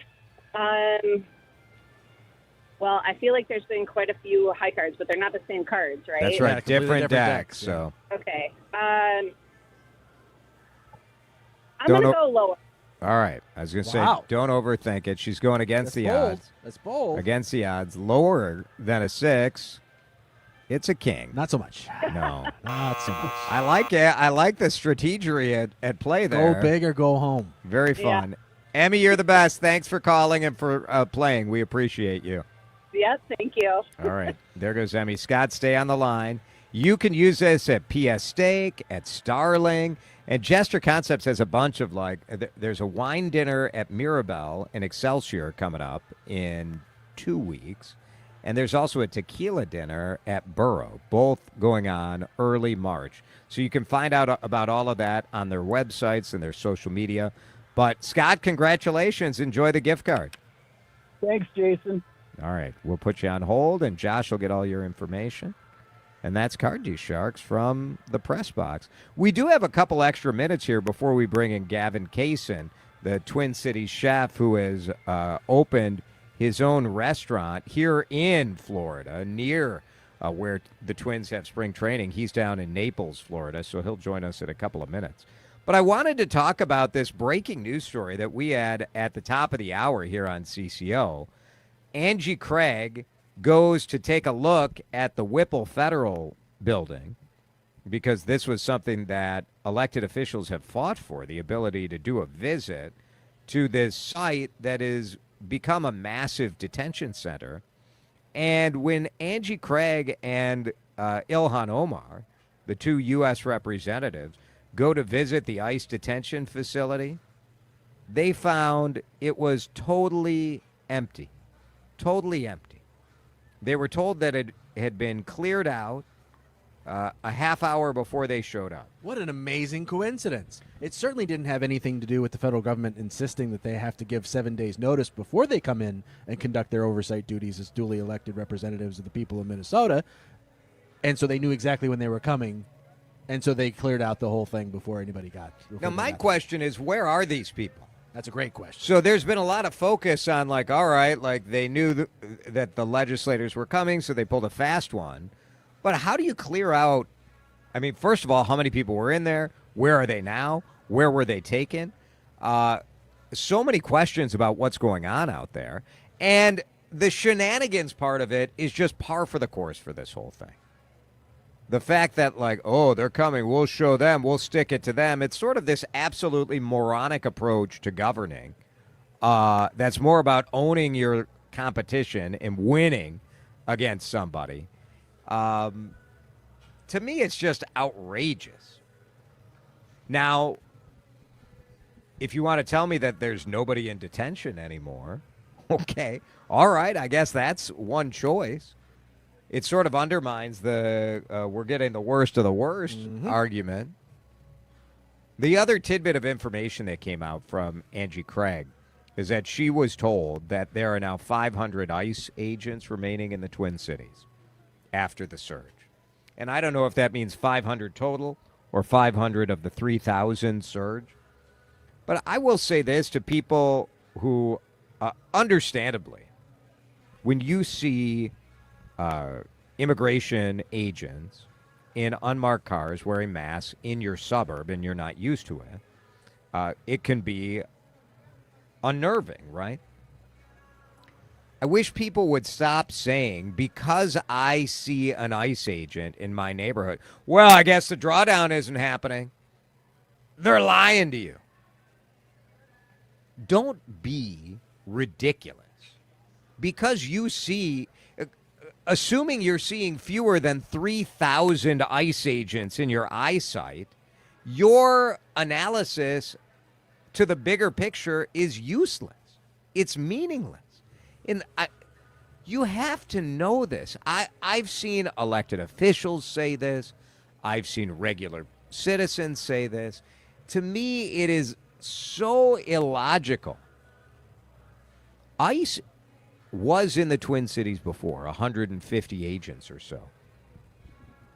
Well, I feel like there's been quite a few high cards, but they're not the same cards, right? That's right. Different decks. So Okay. I'm going to go lower. All right. I was going to say, Wow. don't overthink it. She's going against the bold. odds. That's bold. Against the odds. Lower than a 6. It's a king. Not so much. No. Not so much. I like it. I like the strategery at play there. Go big or go home. Very fun. Emmy, you're the best. Thanks for calling and for playing. We appreciate you. Yes, thank you. All right. There goes Emmy. Scott, stay on the line. You can use this at PS Steak, at Starling, and Jester Concepts has a bunch of there's a wine dinner at Mirabelle in Excelsior coming up in 2 weeks. And there's also a tequila dinner at Burrow, both going on early March. So you can find out about all of that on their websites and their social media. But, Scott, congratulations. Enjoy the gift card. Thanks, Jason. All right. We'll put you on hold, and Josh will get all your information. And that's Card DeSharks from the press box. We do have a couple extra minutes here before we bring in Gavin Kaysen, the Twin Cities chef who has opened his own restaurant here in Florida, near where the Twins have spring training. He's down in Naples, Florida, so he'll join us in a couple of minutes. But I wanted to talk about this breaking news story that we had at the top of the hour here on CCO. Angie Craig goes to take a look at the Whipple Federal building because this was something that elected officials have fought for, the ability to do a visit to this site that has become a massive detention center. And when Angie Craig and Ilhan Omar, the two U.S. representatives, go to visit the ICE detention facility, they found it was totally empty. Totally empty. They were told that it had been cleared out a half hour before they showed up. What an amazing coincidence. It certainly didn't have anything to do with the federal government insisting that they have to give 7 days notice before they come in and conduct their oversight duties as duly elected representatives of the people of Minnesota. And so they knew exactly when they were coming. And so they cleared out the whole thing before anybody got. Now, my question is, where are these people? That's a great question. So there's been a lot of focus on all right, they knew that the legislators were coming, so they pulled a fast one. But how do you clear out, first of all, how many people were in there? Where are they now? Where were they taken? So many questions about what's going on out there. And the shenanigans part of it is just par for the course for this whole thing. The fact that, they're coming, we'll show them, we'll stick it to them. It's sort of this absolutely moronic approach to governing that's more about owning your competition and winning against somebody. To me, it's just outrageous. Now, if you want to tell me that there's nobody in detention anymore, okay, all right, I guess that's one choice. It sort of undermines the we're getting the worst of the worst argument. The other tidbit of information that came out from Angie Craig is that she was told that there are now 500 ICE agents remaining in the Twin Cities after the surge. And I don't know if that means 500 total or 500 of the 3,000 surge. But I will say this to people who, understandably, when you see immigration agents in unmarked cars wearing masks in your suburb and you're not used to it, it can be unnerving, right? I wish people would stop saying, because I see an ICE agent in my neighborhood, well, I guess the drawdown isn't happening. They're lying to you. Don't be ridiculous. Because you see, assuming you're seeing fewer than 3,000 ICE agents in your eyesight, your analysis to the bigger picture is useless. It's meaningless. And you have to know this. I've seen elected officials say this. I've seen regular citizens say this. To me, it is so illogical. ICE was in the Twin Cities before, 150 agents or so.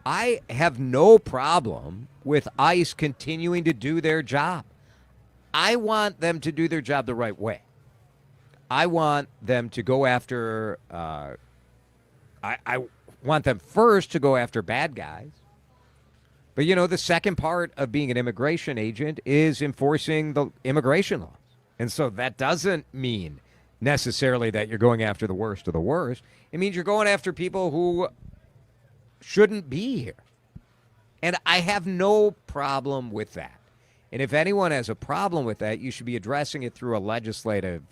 I have no problem with ICE continuing to do their job. I want them to do their job the right way. I want them to go after, I want them first to go after bad guys. But, the second part of being an immigration agent is enforcing the immigration laws. And so that doesn't mean necessarily that you're going after the worst of the worst. It means you're going after people who shouldn't be here. And I have no problem with that. And if anyone has a problem with that, you should be addressing it through a legislative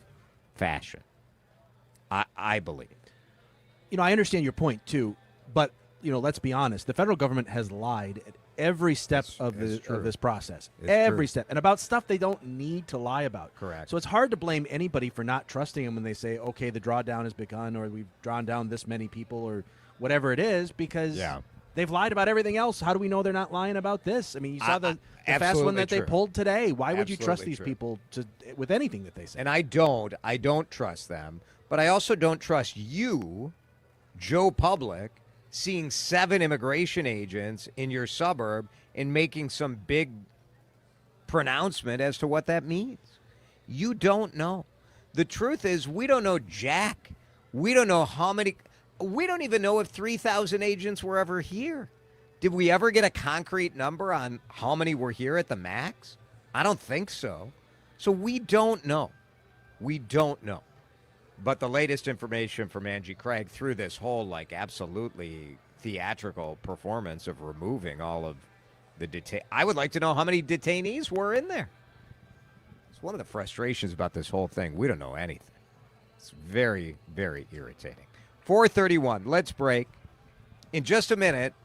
fashion. I believe. I understand your point, too, but let's be honest. The federal government has lied at every step of this process. It's every true. step. And about stuff they don't need to lie about. Correct. So it's hard to blame anybody for not trusting them when they say, okay, the drawdown has begun, or we've drawn down this many people, or whatever it is, because they've lied about everything else. How do we know they're not lying about this? I mean, you saw the fast one that they pulled today. Why would you trust these people with anything that they say? And I don't trust them, but I also don't trust you, Joe Public, seeing 7 immigration agents in your suburb and making some big pronouncement as to what that means. You don't know. The truth is, we don't know jack. We don't know how many. We don't even know if 3,000 agents were ever here. Did we ever get a concrete number on how many were here at the max? I don't think so. So we don't know. We don't know. But the latest information from Angie Craig through this whole, absolutely theatrical performance of removing all of the I would like to know how many detainees were in there. It's one of the frustrations about this whole thing. We don't know anything. It's very, very irritating. 4:31. Let's break. In just a minute,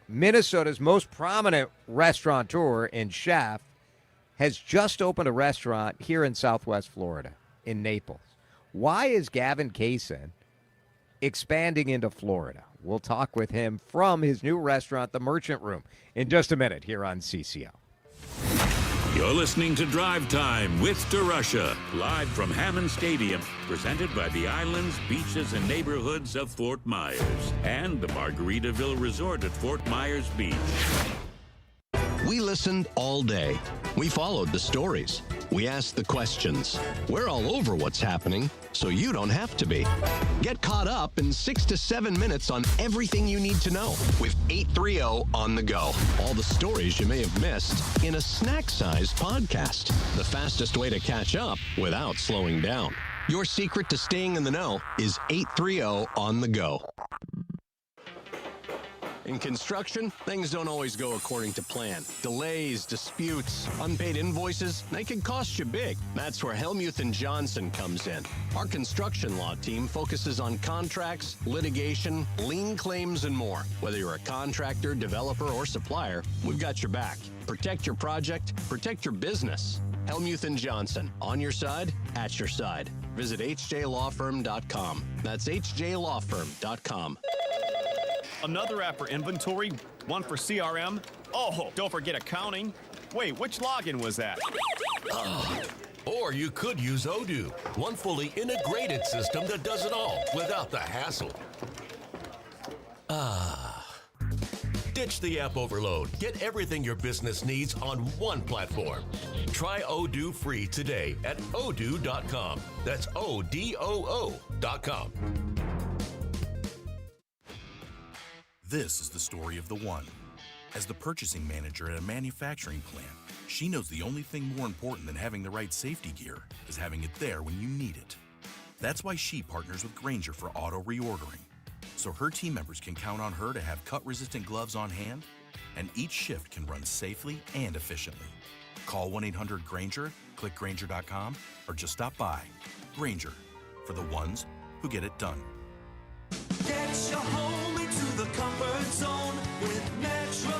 Minnesota's most prominent restaurateur and chef has just opened a restaurant here in Southwest Florida, in Naples. Why is Gavin Kaysen expanding into Florida? We'll talk with him from his new restaurant, The Merchant Room, in just a minute here on CCO. You're listening to Drive Time with DeRusha, live from Hammond Stadium, presented by the islands, beaches, and neighborhoods of Fort Myers and the Margaritaville Resort at Fort Myers Beach. We listened all day. We followed the stories. We asked the questions. We're all over what's happening, so you don't have to be. Get caught up in 6 to 7 minutes on everything you need to know with 830 on the go. All the stories you may have missed in a snack-sized podcast. The fastest way to catch up without slowing down. Your secret to staying in the know is 830 on the go. In construction, things don't always go according to plan. Delays, disputes, unpaid invoices, they can cost you big. That's where Helmuth & Johnson comes in. Our construction law team focuses on contracts, litigation, lien claims, and more. Whether you're a contractor, developer, or supplier, we've got your back. Protect your project, protect your business. Helmuth & Johnson, on your side, at your side. Visit hjlawfirm.com. That's hjlawfirm.com. Another app for inventory, one for CRM. Oh, don't forget accounting. Wait, which login was that? Or you could use Odoo, one fully integrated system that does it all without the hassle. Ditch the app overload. Get everything your business needs on one platform. Try Odoo free today at odoo.com. That's ODOO.com. This is the story of the one. As the purchasing manager at a manufacturing plant, she knows the only thing more important than having the right safety gear is having it there when you need it. That's why she partners with Grainger for auto reordering, so her team members can count on her to have cut-resistant gloves on hand, and each shift can run safely and efficiently. Call 1-800-GRAINGER, click Grainger.com, or just stop by. Grainger, for the ones who get it done. Get your home into the comfort zone with Metro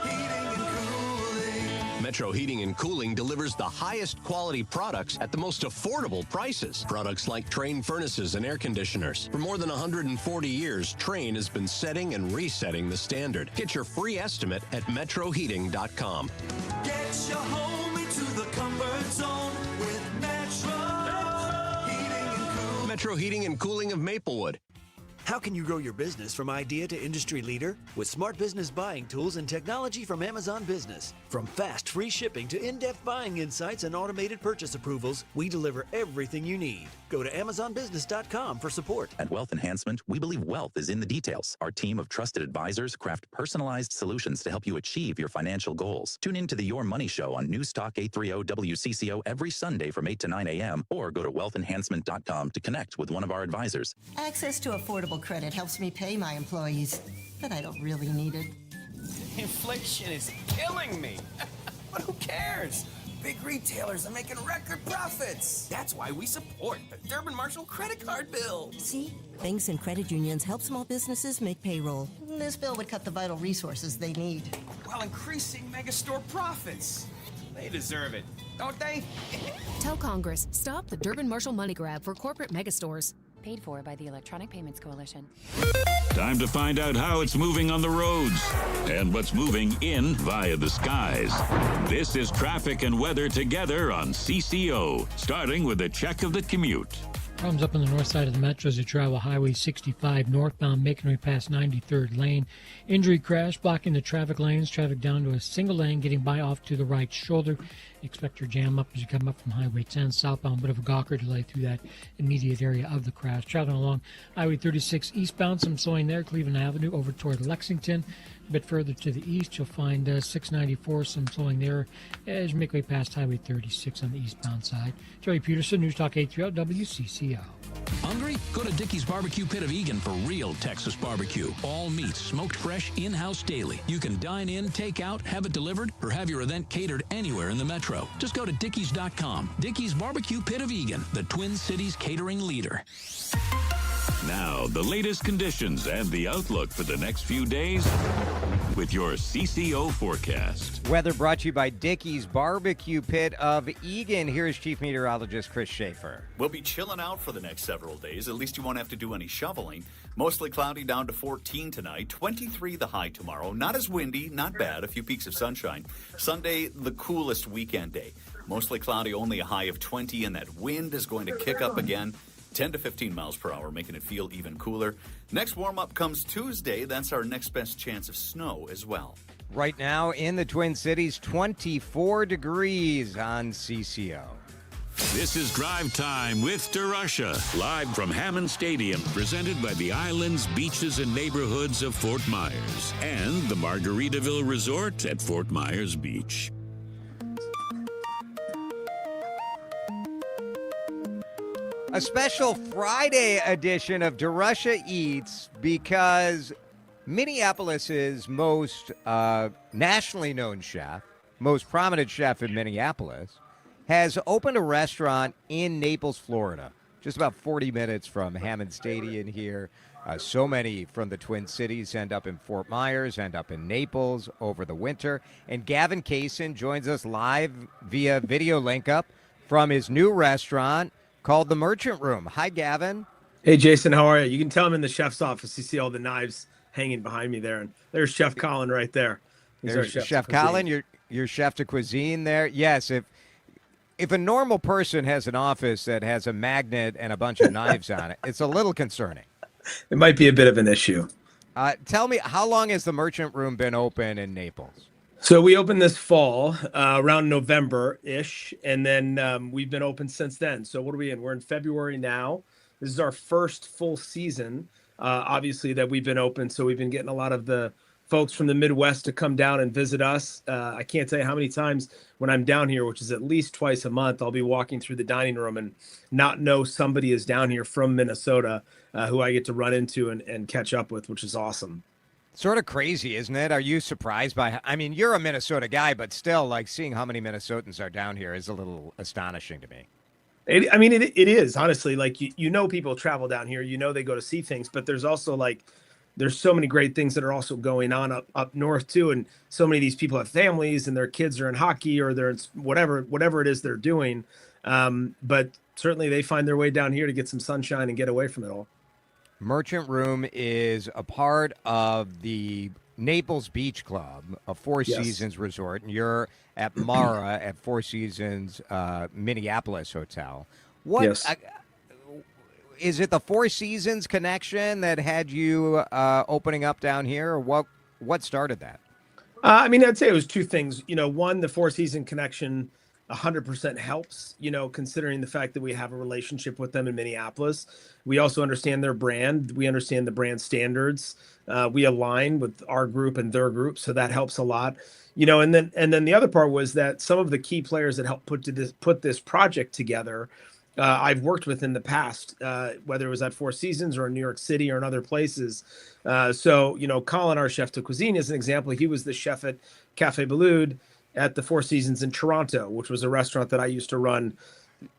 Heating and Cooling. Metro Heating and Cooling delivers the highest quality products at the most affordable prices. Products like Trane furnaces and air conditioners. For more than 140 years, Trane has been setting and resetting the standard. Get your free estimate at metroheating.com. Get your home into the comfort zone with Metro Heating and Cooling. Metro Heating and Cooling of Maplewood. How can you grow your business from idea to industry leader? With smart business buying tools and technology from Amazon Business. From fast, free shipping to in-depth buying insights and automated purchase approvals, we deliver everything you need. Go to AmazonBusiness.com for support. At Wealth Enhancement, we believe wealth is in the details. Our team of trusted advisors craft personalized solutions to help you achieve your financial goals. Tune in to the Your Money Show on Newstalk 830 WCCO every Sunday from 8 to 9 a.m. or go to wealthenhancement.com to connect with one of our advisors. Access to affordable credit helps me pay my employees, but I don't really need it. Inflation is killing me. But who cares? Big retailers are making record profits. That's why we support the Durbin Marshall credit card bill. See? Banks and credit unions help small businesses make payroll. This bill would cut the vital resources they need. While increasing megastore profits. They deserve it, don't they? Tell Congress, stop the Durbin Marshall money grab for corporate megastores. Paid for by the Electronic Payments Coalition. Time to find out how it's moving on the roads and what's moving in via the skies. This is traffic and weather together on CCO, starting with a check of the commute. Problems up on the north side of the metro as you travel Highway 65 northbound, making way past 93rd lane. Injury crash blocking the traffic lanes. Traffic down to a single lane, getting by off to the right shoulder. Expect your jam up as you come up from Highway 10 southbound. Bit of a Gawker delay through that immediate area of the crash. Traveling along Highway 36 eastbound, some slowing there. Cleveland Avenue over toward Lexington. A bit further to the east, you'll find 694, some slowing there as you make way past Highway 36 on the eastbound side. Joey Peterson, News Talk 830 WCCO. Hungry? Go to Dickey's Barbecue Pit of Egan for real Texas barbecue. All meats smoked fresh in-house daily. You can dine in, take out, have it delivered, or have your event catered anywhere in the metro. Just go to Dickeys.com. Dickey's Barbecue Pit of Egan, the Twin Cities catering leader. Now, the latest conditions and the outlook for the next few days with your CCO forecast. Weather brought to you by Dickey's Barbecue Pit of Egan. Here's Chief Meteorologist Chris Schaefer. We'll be chilling out for the next several days. At least you won't have to do any shoveling. Mostly cloudy down to 14 tonight. 23 the high tomorrow. Not as windy, not bad. A few peaks of sunshine. Sunday, the coolest weekend day. Mostly cloudy, only a high of 20, and that wind is going to kick up again. 10 to 15 miles per hour, making it feel even cooler. Next warm-up comes Tuesday. That's our next best chance of snow as well. Right now in the Twin Cities, 24 degrees on CCO. This is Drive Time with DeRusha, live from Hammond Stadium, presented by the islands, beaches, and neighborhoods of Fort Myers and the Margaritaville Resort at Fort Myers Beach. A special Friday edition of DeRusha Eats because Minneapolis's most nationally known chef, most prominent chef in Minneapolis, has opened a restaurant in Naples, Florida, just about 40 minutes from Hammond Stadium here. So many from the Twin Cities end up in Fort Myers, end up in Naples over the winter. And Gavin Kaysen joins us live via video link up from his new restaurant called The Merchant Room. Hi, Gavin. Hey, Jason, how are you? You can tell I'm in the chef's office. You see all the knives hanging behind me there. And there's Chef Colin right there. There's Chef Colin, your chef de cuisine there. Yes, if a normal person has an office that has a magnet and a bunch of knives on it, it's a little concerning. It might be a bit of an issue. Tell me, how long has The Merchant Room been open in Naples? So we opened this fall, around November-ish, and then we've been open since then. So what are we in? We're in February now. This is our first full season, obviously, that we've been open. So we've been getting a lot of the folks from the Midwest to come down and visit us. I can't tell you how many times when I'm down here, which is at least twice a month, I'll be walking through the dining room and not know somebody is down here from Minnesota who I get to run into and catch up with, which is awesome. Sort of crazy, isn't it? Are you surprised by, I mean, you're a Minnesota guy, but still, like, seeing how many Minnesotans are down here is a little astonishing to me. It is, honestly. Like, you know, people travel down here, you know, they go to see things, but there's also, like, there's so many great things that are also going on up north, too. And so many of these people have families and their kids are in hockey or they're in whatever it is they're doing. But certainly they find their way down here to get some sunshine and get away from it all. Merchant Room is a part of the Naples Beach Club, a Four Seasons resort, and you're at Mara at Four Seasons Minneapolis Hotel. Is it the Four Seasons connection that had you opening up down here, or what started that? I'd say it was two things. You know, one, the Four Season connection 100% helps, you know, considering the fact that we have a relationship with them in Minneapolis. We also understand their brand. We understand the brand standards. We align with our group and their group, so that helps a lot. You know, and then the other part was that some of the key players that helped put this project together, I've worked with in the past, whether it was at Four Seasons or in New York City or in other places. So, you know, Colin, our chef de cuisine, is an example. He was the chef at Café Beloud at the Four Seasons in Toronto, which was a restaurant that I used to run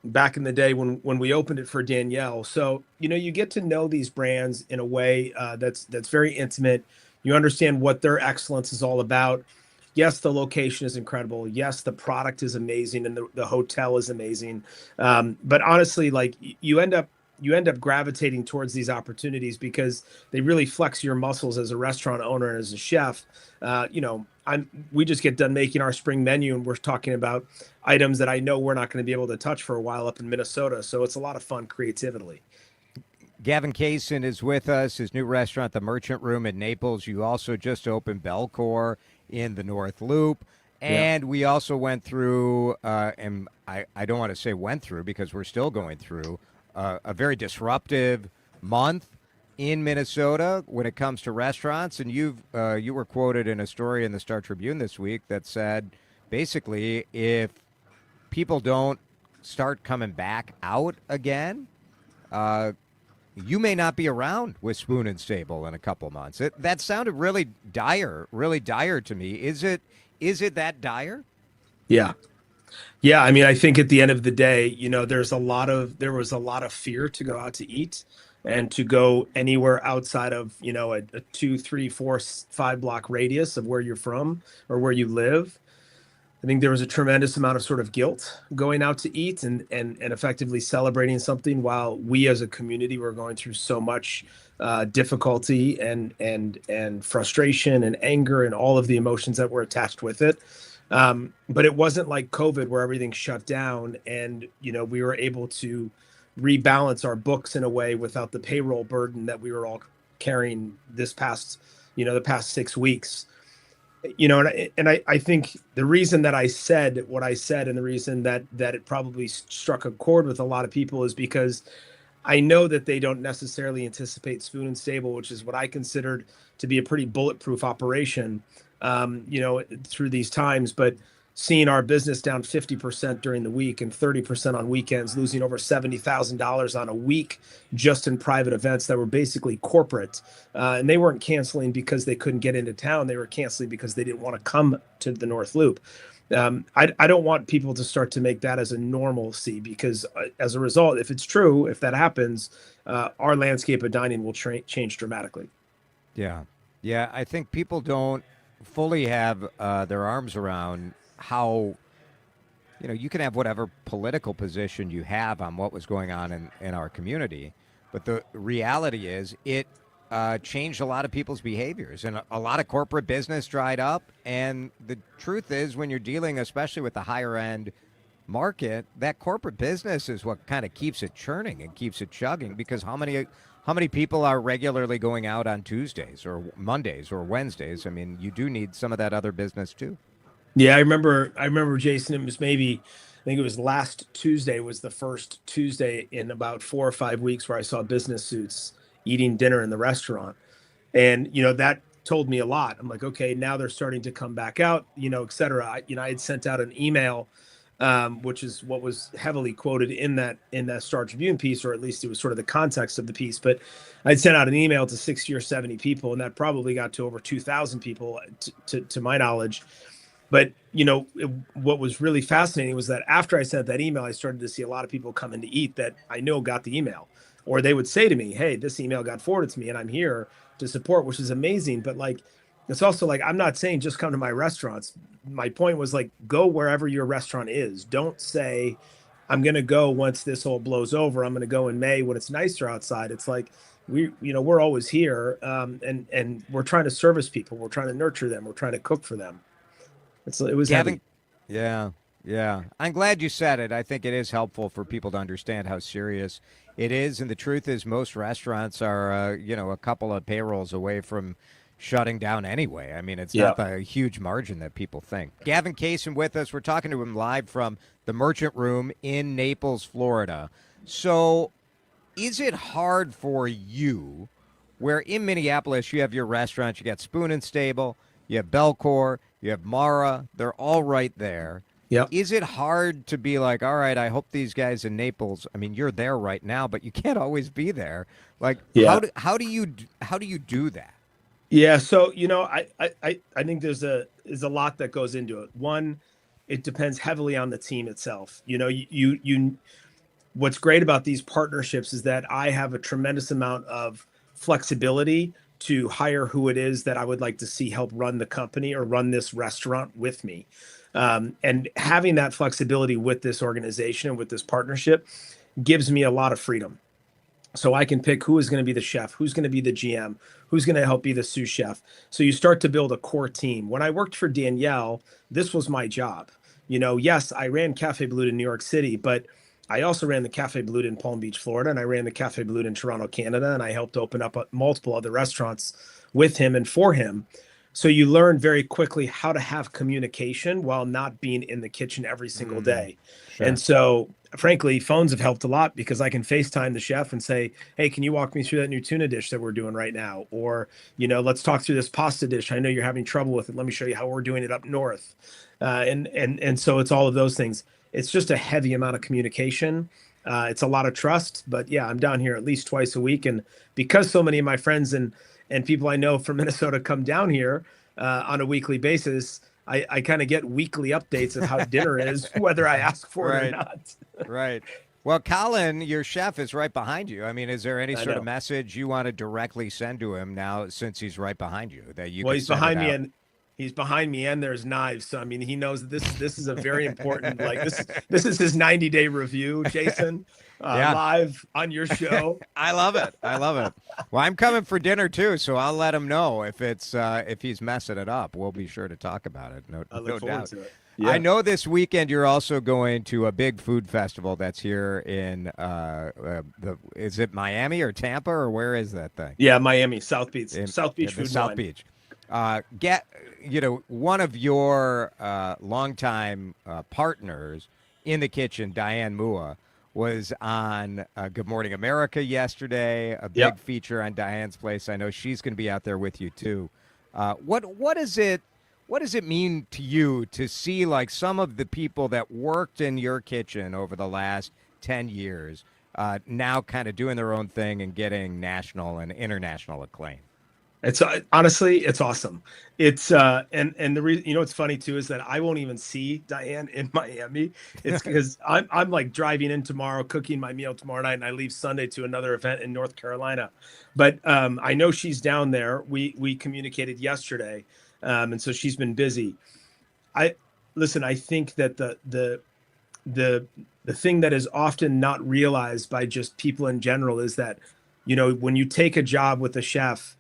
back in the day when we opened it for Danielle. So, you get to know these brands in a way that's very intimate. You understand what their excellence is all about. Yes, the location is incredible. Yes, the product is amazing, and the hotel is amazing. But honestly, like you end up gravitating towards these opportunities because they really flex your muscles as a restaurant owner and as a chef. We just get done making our spring menu, and we're talking about items that I know we're not going to be able to touch for a while up in Minnesota. So it's a lot of fun creatively. Gavin Kaysen is with us. His new restaurant, The Merchant Room in Naples. You also just opened Belcourt in the North Loop. And we also went through, and I don't want to say went through because we're still going through, a very disruptive month in Minnesota when it comes to restaurants. And you were quoted in a story in the Star Tribune this week that said, basically, if people don't start coming back out again, you may not be around with Spoon and Stable in a couple months. That sounded really dire to me. Is it that dire? Yeah. Yeah. I mean, I think at the end of the day, there was a lot of fear to go out to eat and to go anywhere outside of, a 2, 3, 4, 5 block radius of where you're from or where you live. I think there was a tremendous amount of sort of guilt going out to eat and effectively celebrating something while we as a community were going through so much difficulty and frustration and anger and all of the emotions that were attached with it. But it wasn't like COVID where everything shut down and, we were able to rebalance our books in a way without the payroll burden that we were all carrying the past 6 weeks. I think the reason that I said what I said and the reason that it probably struck a chord with a lot of people is because I know that they don't necessarily anticipate Spoon and Stable, which is what I considered to be a pretty bulletproof operation, through these times. But seeing our business down 50% during the week and 30% on weekends, losing over $70,000 on a week just in private events that were basically corporate. And they weren't canceling because they couldn't get into town. They were canceling because they didn't want to come to the North Loop. I don't want people to start to make that as a normalcy because as a result, if it's true, if that happens, our landscape of dining will change dramatically. Yeah. Yeah. I think people don't fully have their arms around how, you can have whatever political position you have on what was going on in our community. But the reality is it changed a lot of people's behaviors and a lot of corporate business dried up. And the truth is when you're dealing, especially with the higher end market, that corporate business is what kind of keeps it churning and keeps it chugging because how many people are regularly going out on Tuesdays or Mondays or Wednesdays? I mean, you do need some of that other business too. Yeah, I remember, Jason, it was I think it was last Tuesday was the first Tuesday in about 4 or 5 weeks where I saw business suits eating dinner in the restaurant. And, that told me a lot. I'm like, okay, now they're starting to come back out, et cetera. I had sent out an email, which is what was heavily quoted in that Star Tribune piece, or at least it was sort of the context of the piece. But I'd sent out an email to 60 or 70 people, and that probably got to over 2,000 people to my knowledge. But, what was really fascinating was that after I sent that email, I started to see a lot of people come in to eat that I know got the email, or they would say to me, hey, this email got forwarded to me and I'm here to support, which is amazing. But it's also I'm not saying just come to my restaurants. My point was go wherever your restaurant is. Don't say I'm going to go once this all blows over. I'm going to go in May when it's nicer outside. It's we're always here. And we're trying to service people. We're trying to nurture them. We're trying to cook for them. It was Gavin, heavy. Yeah. I'm glad you said it. I think it is helpful for people to understand how serious it is. And the truth is most restaurants are, a couple of payrolls away from shutting down anyway. I mean, it's not a huge margin that people think. Gavin Kaysen with us. We're talking to him live from the Merchant Room in Naples, Florida. So is it hard for you where in Minneapolis you have your restaurants, you got Spoon and Stable, you have Belcourt, you have Mara, they're all right there. Yeah. Is it hard to be like, all right, I hope these guys in Naples, I mean, you're there right now, but you can't always be there. How do you do that? Yeah. So, I think there's a lot that goes into it. One, it depends heavily on the team itself. What's great about these partnerships is that I have a tremendous amount of flexibility to hire who it is that I would like to see help run the company or run this restaurant with me. And having that flexibility with this organization and with this partnership gives me a lot of freedom. So I can pick who is going to be the chef, who's going to be the GM, who's going to help be the sous chef. So you start to build a core team. When I worked for Danielle, this was my job. Yes, I ran Cafe Bleu in New York City, but I also ran the Cafe Bleu in Palm Beach, Florida, and I ran the Cafe Bleu in Toronto, Canada, and I helped open up multiple other restaurants with him and for him. So you learn very quickly how to have communication while not being in the kitchen every single day. Sure. And so, frankly, phones have helped a lot because I can FaceTime the chef and say, hey, can you walk me through that new tuna dish that we're doing right now? Or, let's talk through this pasta dish. I know you're having trouble with it. Let me show you how we're doing it up north. And so it's all of those things. It's just a heavy amount of communication. It's a lot of trust, but yeah, I'm down here at least twice a week. And because so many of my friends and people I know from Minnesota come down here on a weekly basis, I kind of get weekly updates of how dinner is, whether I ask for it or not. Right. Well, Colin, your chef is right behind you. I mean, is there any sort of message you want to directly send to him now since he's right behind you that you? Well, he's behind me and. He's behind me, and there's knives. So I mean, he knows that this is a very important. Like this is his 90-day review, Jason, live on your show. I love it. Well, I'm coming for dinner too, so I'll let him know if he's messing it up. We'll be sure to talk about it. No doubt. To it. Yeah. I know this weekend you're also going to a big food festival that's here in is it Miami or Tampa or where is that thing? Yeah, Miami, South Beach, South Beach Food South Beach. One of your longtime partners in the kitchen, Diane Mua, was on Good Morning America yesterday. A big feature on Diane's place. I know she's going to be out there with you too. What does it mean to you to see like some of the people that worked in your kitchen over the last 10 years now kind of doing their own thing and getting national and international acclaim? It's honestly, it's awesome. It's and the reason, what's funny too is that I won't even see Diane in Miami. It's because I'm like driving in tomorrow, cooking my meal tomorrow night, and I leave Sunday to another event in North Carolina. But I know she's down there. We communicated yesterday, and so she's been busy. I think that the thing that is often not realized by just people in general is that, when you take a job with a chef,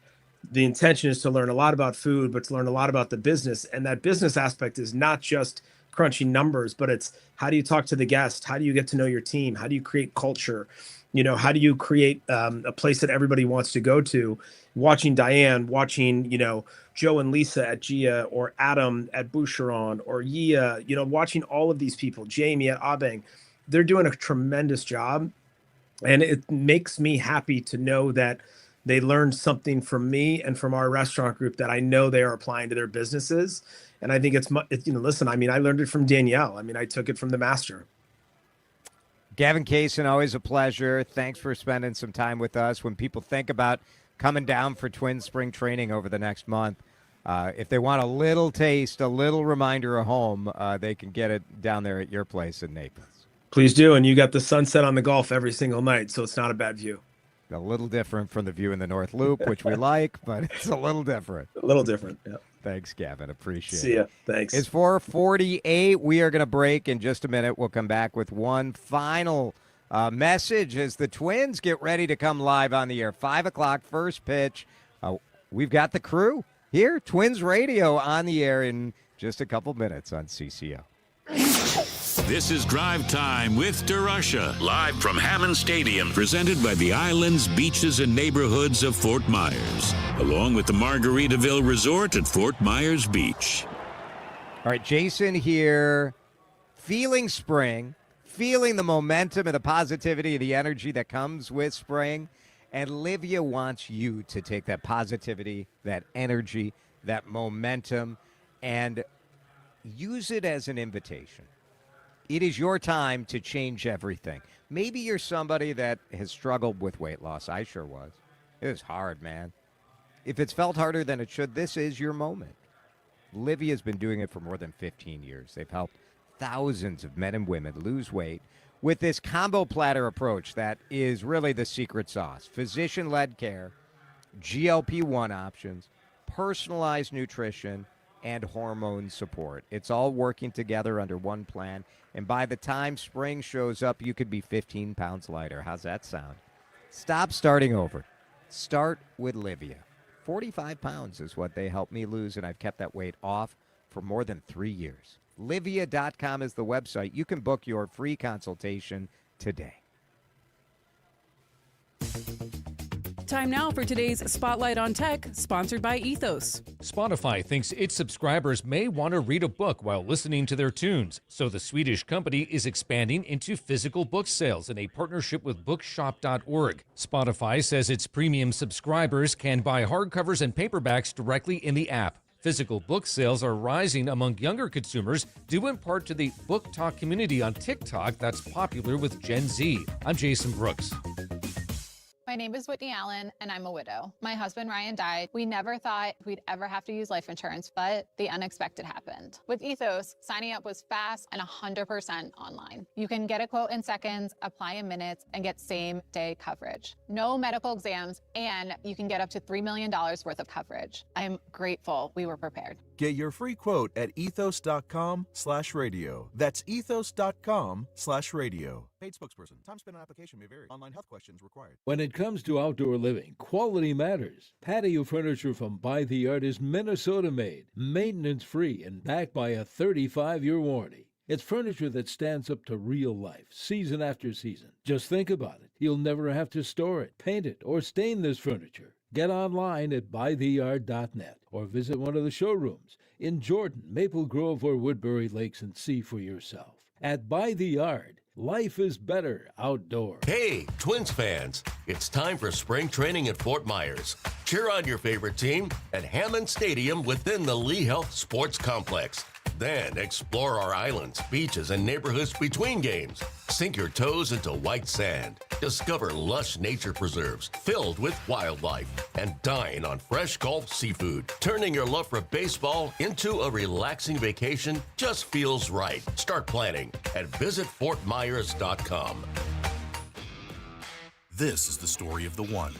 the intention is to learn a lot about food, but to learn a lot about the business. And that business aspect is not just crunching numbers, but it's how do you talk to the guest? How do you get to know your team? How do you create culture? How do you create a place that everybody wants to go to? Watching Diane, watching, Joe and Lisa at Gia or Adam at Boucheron or Yia, watching all of these people, Jamie at Abeng, they're doing a tremendous job. And it makes me happy to know that they learned something from me and from our restaurant group that I know they are applying to their businesses. And I think listen, I mean, I learned it from Danielle. I mean, I took it from the master. Gavin, Kaysen, always a pleasure. Thanks for spending some time with us. When people think about coming down for Twins spring training over the next month, if they want a little taste, a little reminder of home, they can get it down there at your place in Naples. Please do. And you got the sunset on the Gulf every single night, so it's not a bad view. A little different from the view in the North Loop, which we like, but it's a little different. A little different, yeah. Thanks, Gavin. Appreciate it. See ya. Thanks. It's 4:48. We are going to break in just a minute. We'll come back with one final message as the Twins get ready to come live on the air. 5 o'clock, first pitch. We've got the crew here, Twins Radio, on the air in just a couple minutes on CCO. This is Drive Time with DeRusha, live from Hammond Stadium, presented by the islands, beaches, and neighborhoods of Fort Myers, along with the Margaritaville Resort at Fort Myers Beach. All right, Jason here, feeling spring, feeling the momentum and the positivity and the energy that comes with spring, and Livia wants you to take that positivity, that energy, that momentum, and use it as an invitation. It is your time to change everything. Maybe you're somebody that has struggled with weight loss. I sure was. It was hard, man. If it's felt harder than it should, this is your moment. Livia's been doing it for more than 15 years. They've helped thousands of men and women lose weight with this combo platter approach that is really the secret sauce. Physician-led care, GLP-1 options, personalized nutrition, and hormone support. It's all working together under one plan, and by the time spring shows up, you could be 15 pounds lighter. How's that sound? Stop starting over. Start with Livia. 45 pounds is what they helped me lose, and I've kept that weight off for more than 3 years. Livia.com is the website. You can book your free consultation today. Time now for today's Spotlight on Tech, sponsored by Ethos. Spotify thinks its subscribers may want to read a book while listening to their tunes, so the Swedish company is expanding into physical book sales in a partnership with bookshop.org. Spotify says its premium subscribers can buy hardcovers and paperbacks directly in the app. Physical book sales are rising among younger consumers due in part to the book talk community on TikTok that's popular with Gen Z. I'm Jason Brooks. My name is Whitney Allen, and I'm a widow. My husband, Ryan, died. We never thought we'd ever have to use life insurance, but the unexpected happened. With Ethos, signing up was fast and 100% online. You can get a quote in seconds, apply in minutes, and get same-day coverage. No medical exams, and you can get up to $3 million worth of coverage. I'm grateful we were prepared. Get your free quote at ethos.com/radio. That's ethos.com/radio. Paid spokesperson. Time spent on application may vary. Online health questions required. When it comes to outdoor living, quality matters. Patio furniture from By the Yard is Minnesota-made, maintenance-free, and backed by a 35-year warranty. It's furniture that stands up to real life, season after season. Just think about it. You'll never have to store it, paint it, or stain this furniture. Get online at bytheyard.net or visit one of the showrooms in Jordan, Maple Grove, or Woodbury Lakes and see for yourself. At By the Yard, life is better outdoors. Hey, Twins fans, it's time for spring training at Fort Myers. Cheer on your favorite team at Hammond Stadium within the Lee Health Sports Complex. Then explore our islands, beaches, and neighborhoods between games. Sink your toes into white sand. Discover lush nature preserves filled with wildlife and dine on fresh Gulf seafood. Turning your love for baseball into a relaxing vacation just feels right. Start planning at visitfortmyers.com. This is the story of the one.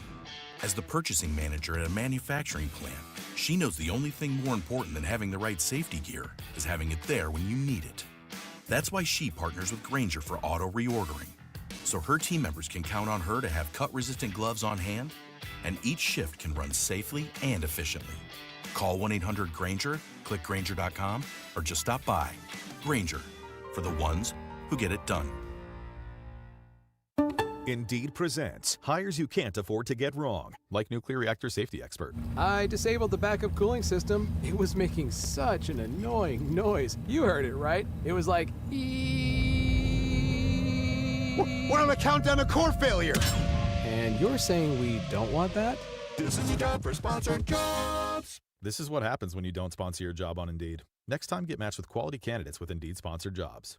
As the purchasing manager at a manufacturing plant, she knows the only thing more important than having the right safety gear is having it there when you need it. That's why she partners with Grainger for auto reordering, so her team members can count on her to have cut-resistant gloves on hand, and each shift can run safely and efficiently. Call 1-800-GRAINGER, click Grainger.com, or just stop by. Grainger, for the ones who get it done. Indeed presents hires you can't afford to get wrong, like nuclear reactor safety expert. I disabled the backup cooling system. It was making such an annoying noise. You heard it, right? It was like, We're on a countdown to core failure. And you're saying we don't want that? This is a job for sponsored jobs. This is what happens when you don't sponsor your job on Indeed. Next time, get matched with quality candidates with Indeed sponsored jobs.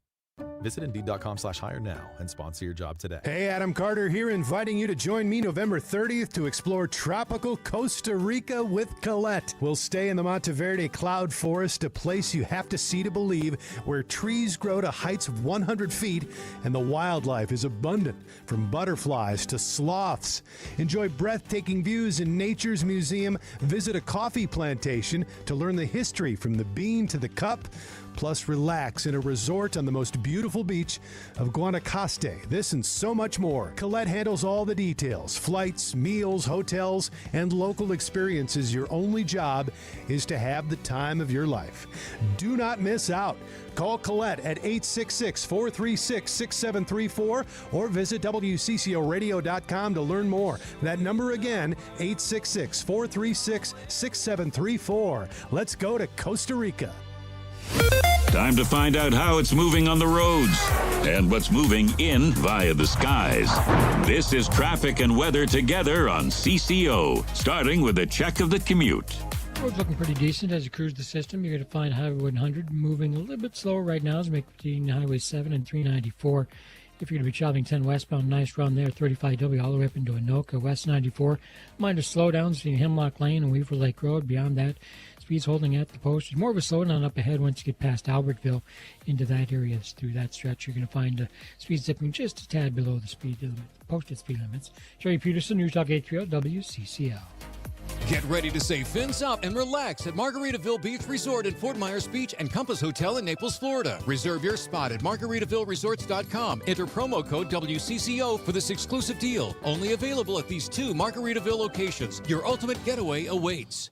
Visit Indeed.com/hire now and sponsor your job today. Hey, Adam Carter here, inviting you to join me November 30th to explore tropical Costa Rica with Colette. We'll stay in the Monteverde Cloud Forest, a place you have to see to believe, where trees grow to heights of 100 feet and the wildlife is abundant, from butterflies to sloths. Enjoy breathtaking views in Nature's Museum. Visit a coffee plantation to learn the history from the bean to the cup. Plus, relax in a resort on the most beautiful beach of Guanacaste. This and so much more. Colette handles all the details: flights, meals, hotels, and local experiences. Your only job is to have the time of your life. Do not miss out. Call Colette at 866-436-6734 or visit WCCOradio.com to learn more. That number again, 866-436-6734. Let's go to Costa Rica. Time to find out how it's moving on the roads and what's moving in via the skies. This is traffic and weather together on CCO, starting with a check of the commute. Road's looking pretty decent as you cruise the system. You're going to find Highway 100 moving a little bit slower right now as you make between Highway 7 and 394. If you're going to be traveling 10 westbound, nice run there, 35W all the way up into Anoka, West 94. Minor slowdowns between Hemlock Lane and Weaver Lake Road. Beyond that, it's Speeds holding at the post. There's more of a slowdown up ahead once you get past Albertville into that area. Through that stretch, you're going to find speeds dipping just a tad below the speed limit, posted speed limits. Jerry Peterson, News Talk 830 WCCL. Get ready to say fins up and relax at Margaritaville Beach Resort at Fort Myers Beach and Compass Hotel in Naples, Florida. Reserve your spot at MargaritavilleResorts.com. Enter promo code WCCO for this exclusive deal. Only available at these 2 Margaritaville locations. Your ultimate getaway awaits.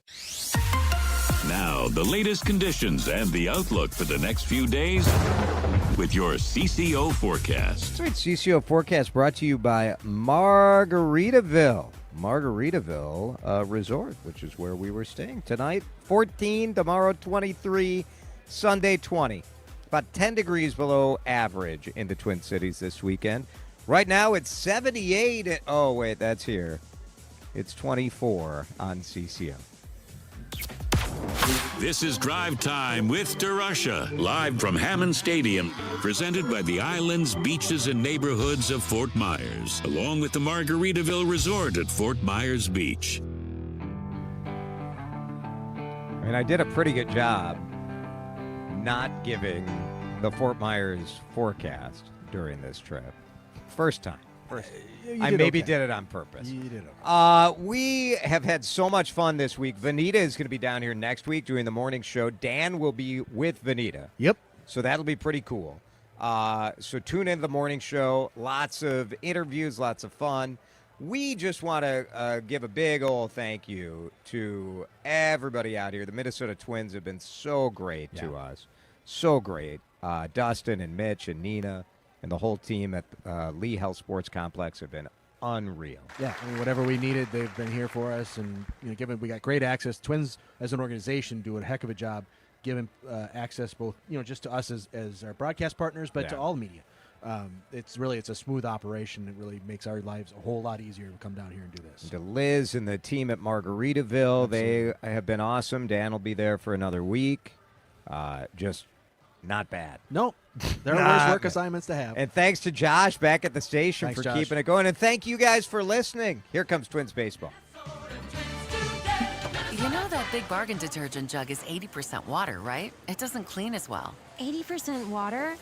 Now, the latest conditions and the outlook for the next few days with your CCO forecast. That's right, CCO forecast brought to you by Margaritaville Resort, which is where we were staying tonight. 14, tomorrow 23, Sunday 20. About 10 degrees below average in the Twin Cities this weekend. Right now it's 78. Oh, wait, that's here. It's 24 on CCO. This is Drive Time with DeRusha, live from Hammond Stadium, presented by the islands, beaches, and neighborhoods of Fort Myers, along with the Margaritaville Resort at Fort Myers Beach. I mean, I did a pretty good job not giving the Fort Myers forecast during this trip. First time. I maybe did it on purpose. You did okay. We have had so much fun this week. Vineeta is going to be down here next week doing the morning show. Dan will be with Vineeta. Yep. So that'll be pretty cool. So tune in to the morning show. Lots of interviews, lots of fun. We just want to give a big old thank you to everybody out here. The Minnesota Twins have been so great to us. So great. Dustin and Mitch and Nina and the whole team at Lee Health Sports Complex have been unreal. Yeah, I mean, whatever we needed, they've been here for us. And given we got great access, Twins as an organization do a heck of a job giving access both, just to us as our broadcast partners, but to all media. It's a smooth operation. It really makes our lives a whole lot easier to come down here and do this. To Liz and the team at Margaritaville, Absolutely. They have been awesome. Dan will be there for another week. Just not bad. No, there are worse work assignments to have. And thanks to Josh back at the station for keeping it going. And thank you guys for listening. Here comes Twins Baseball. You know that Big Bargain detergent jug is 80% water, right? It doesn't clean as well. 80% water?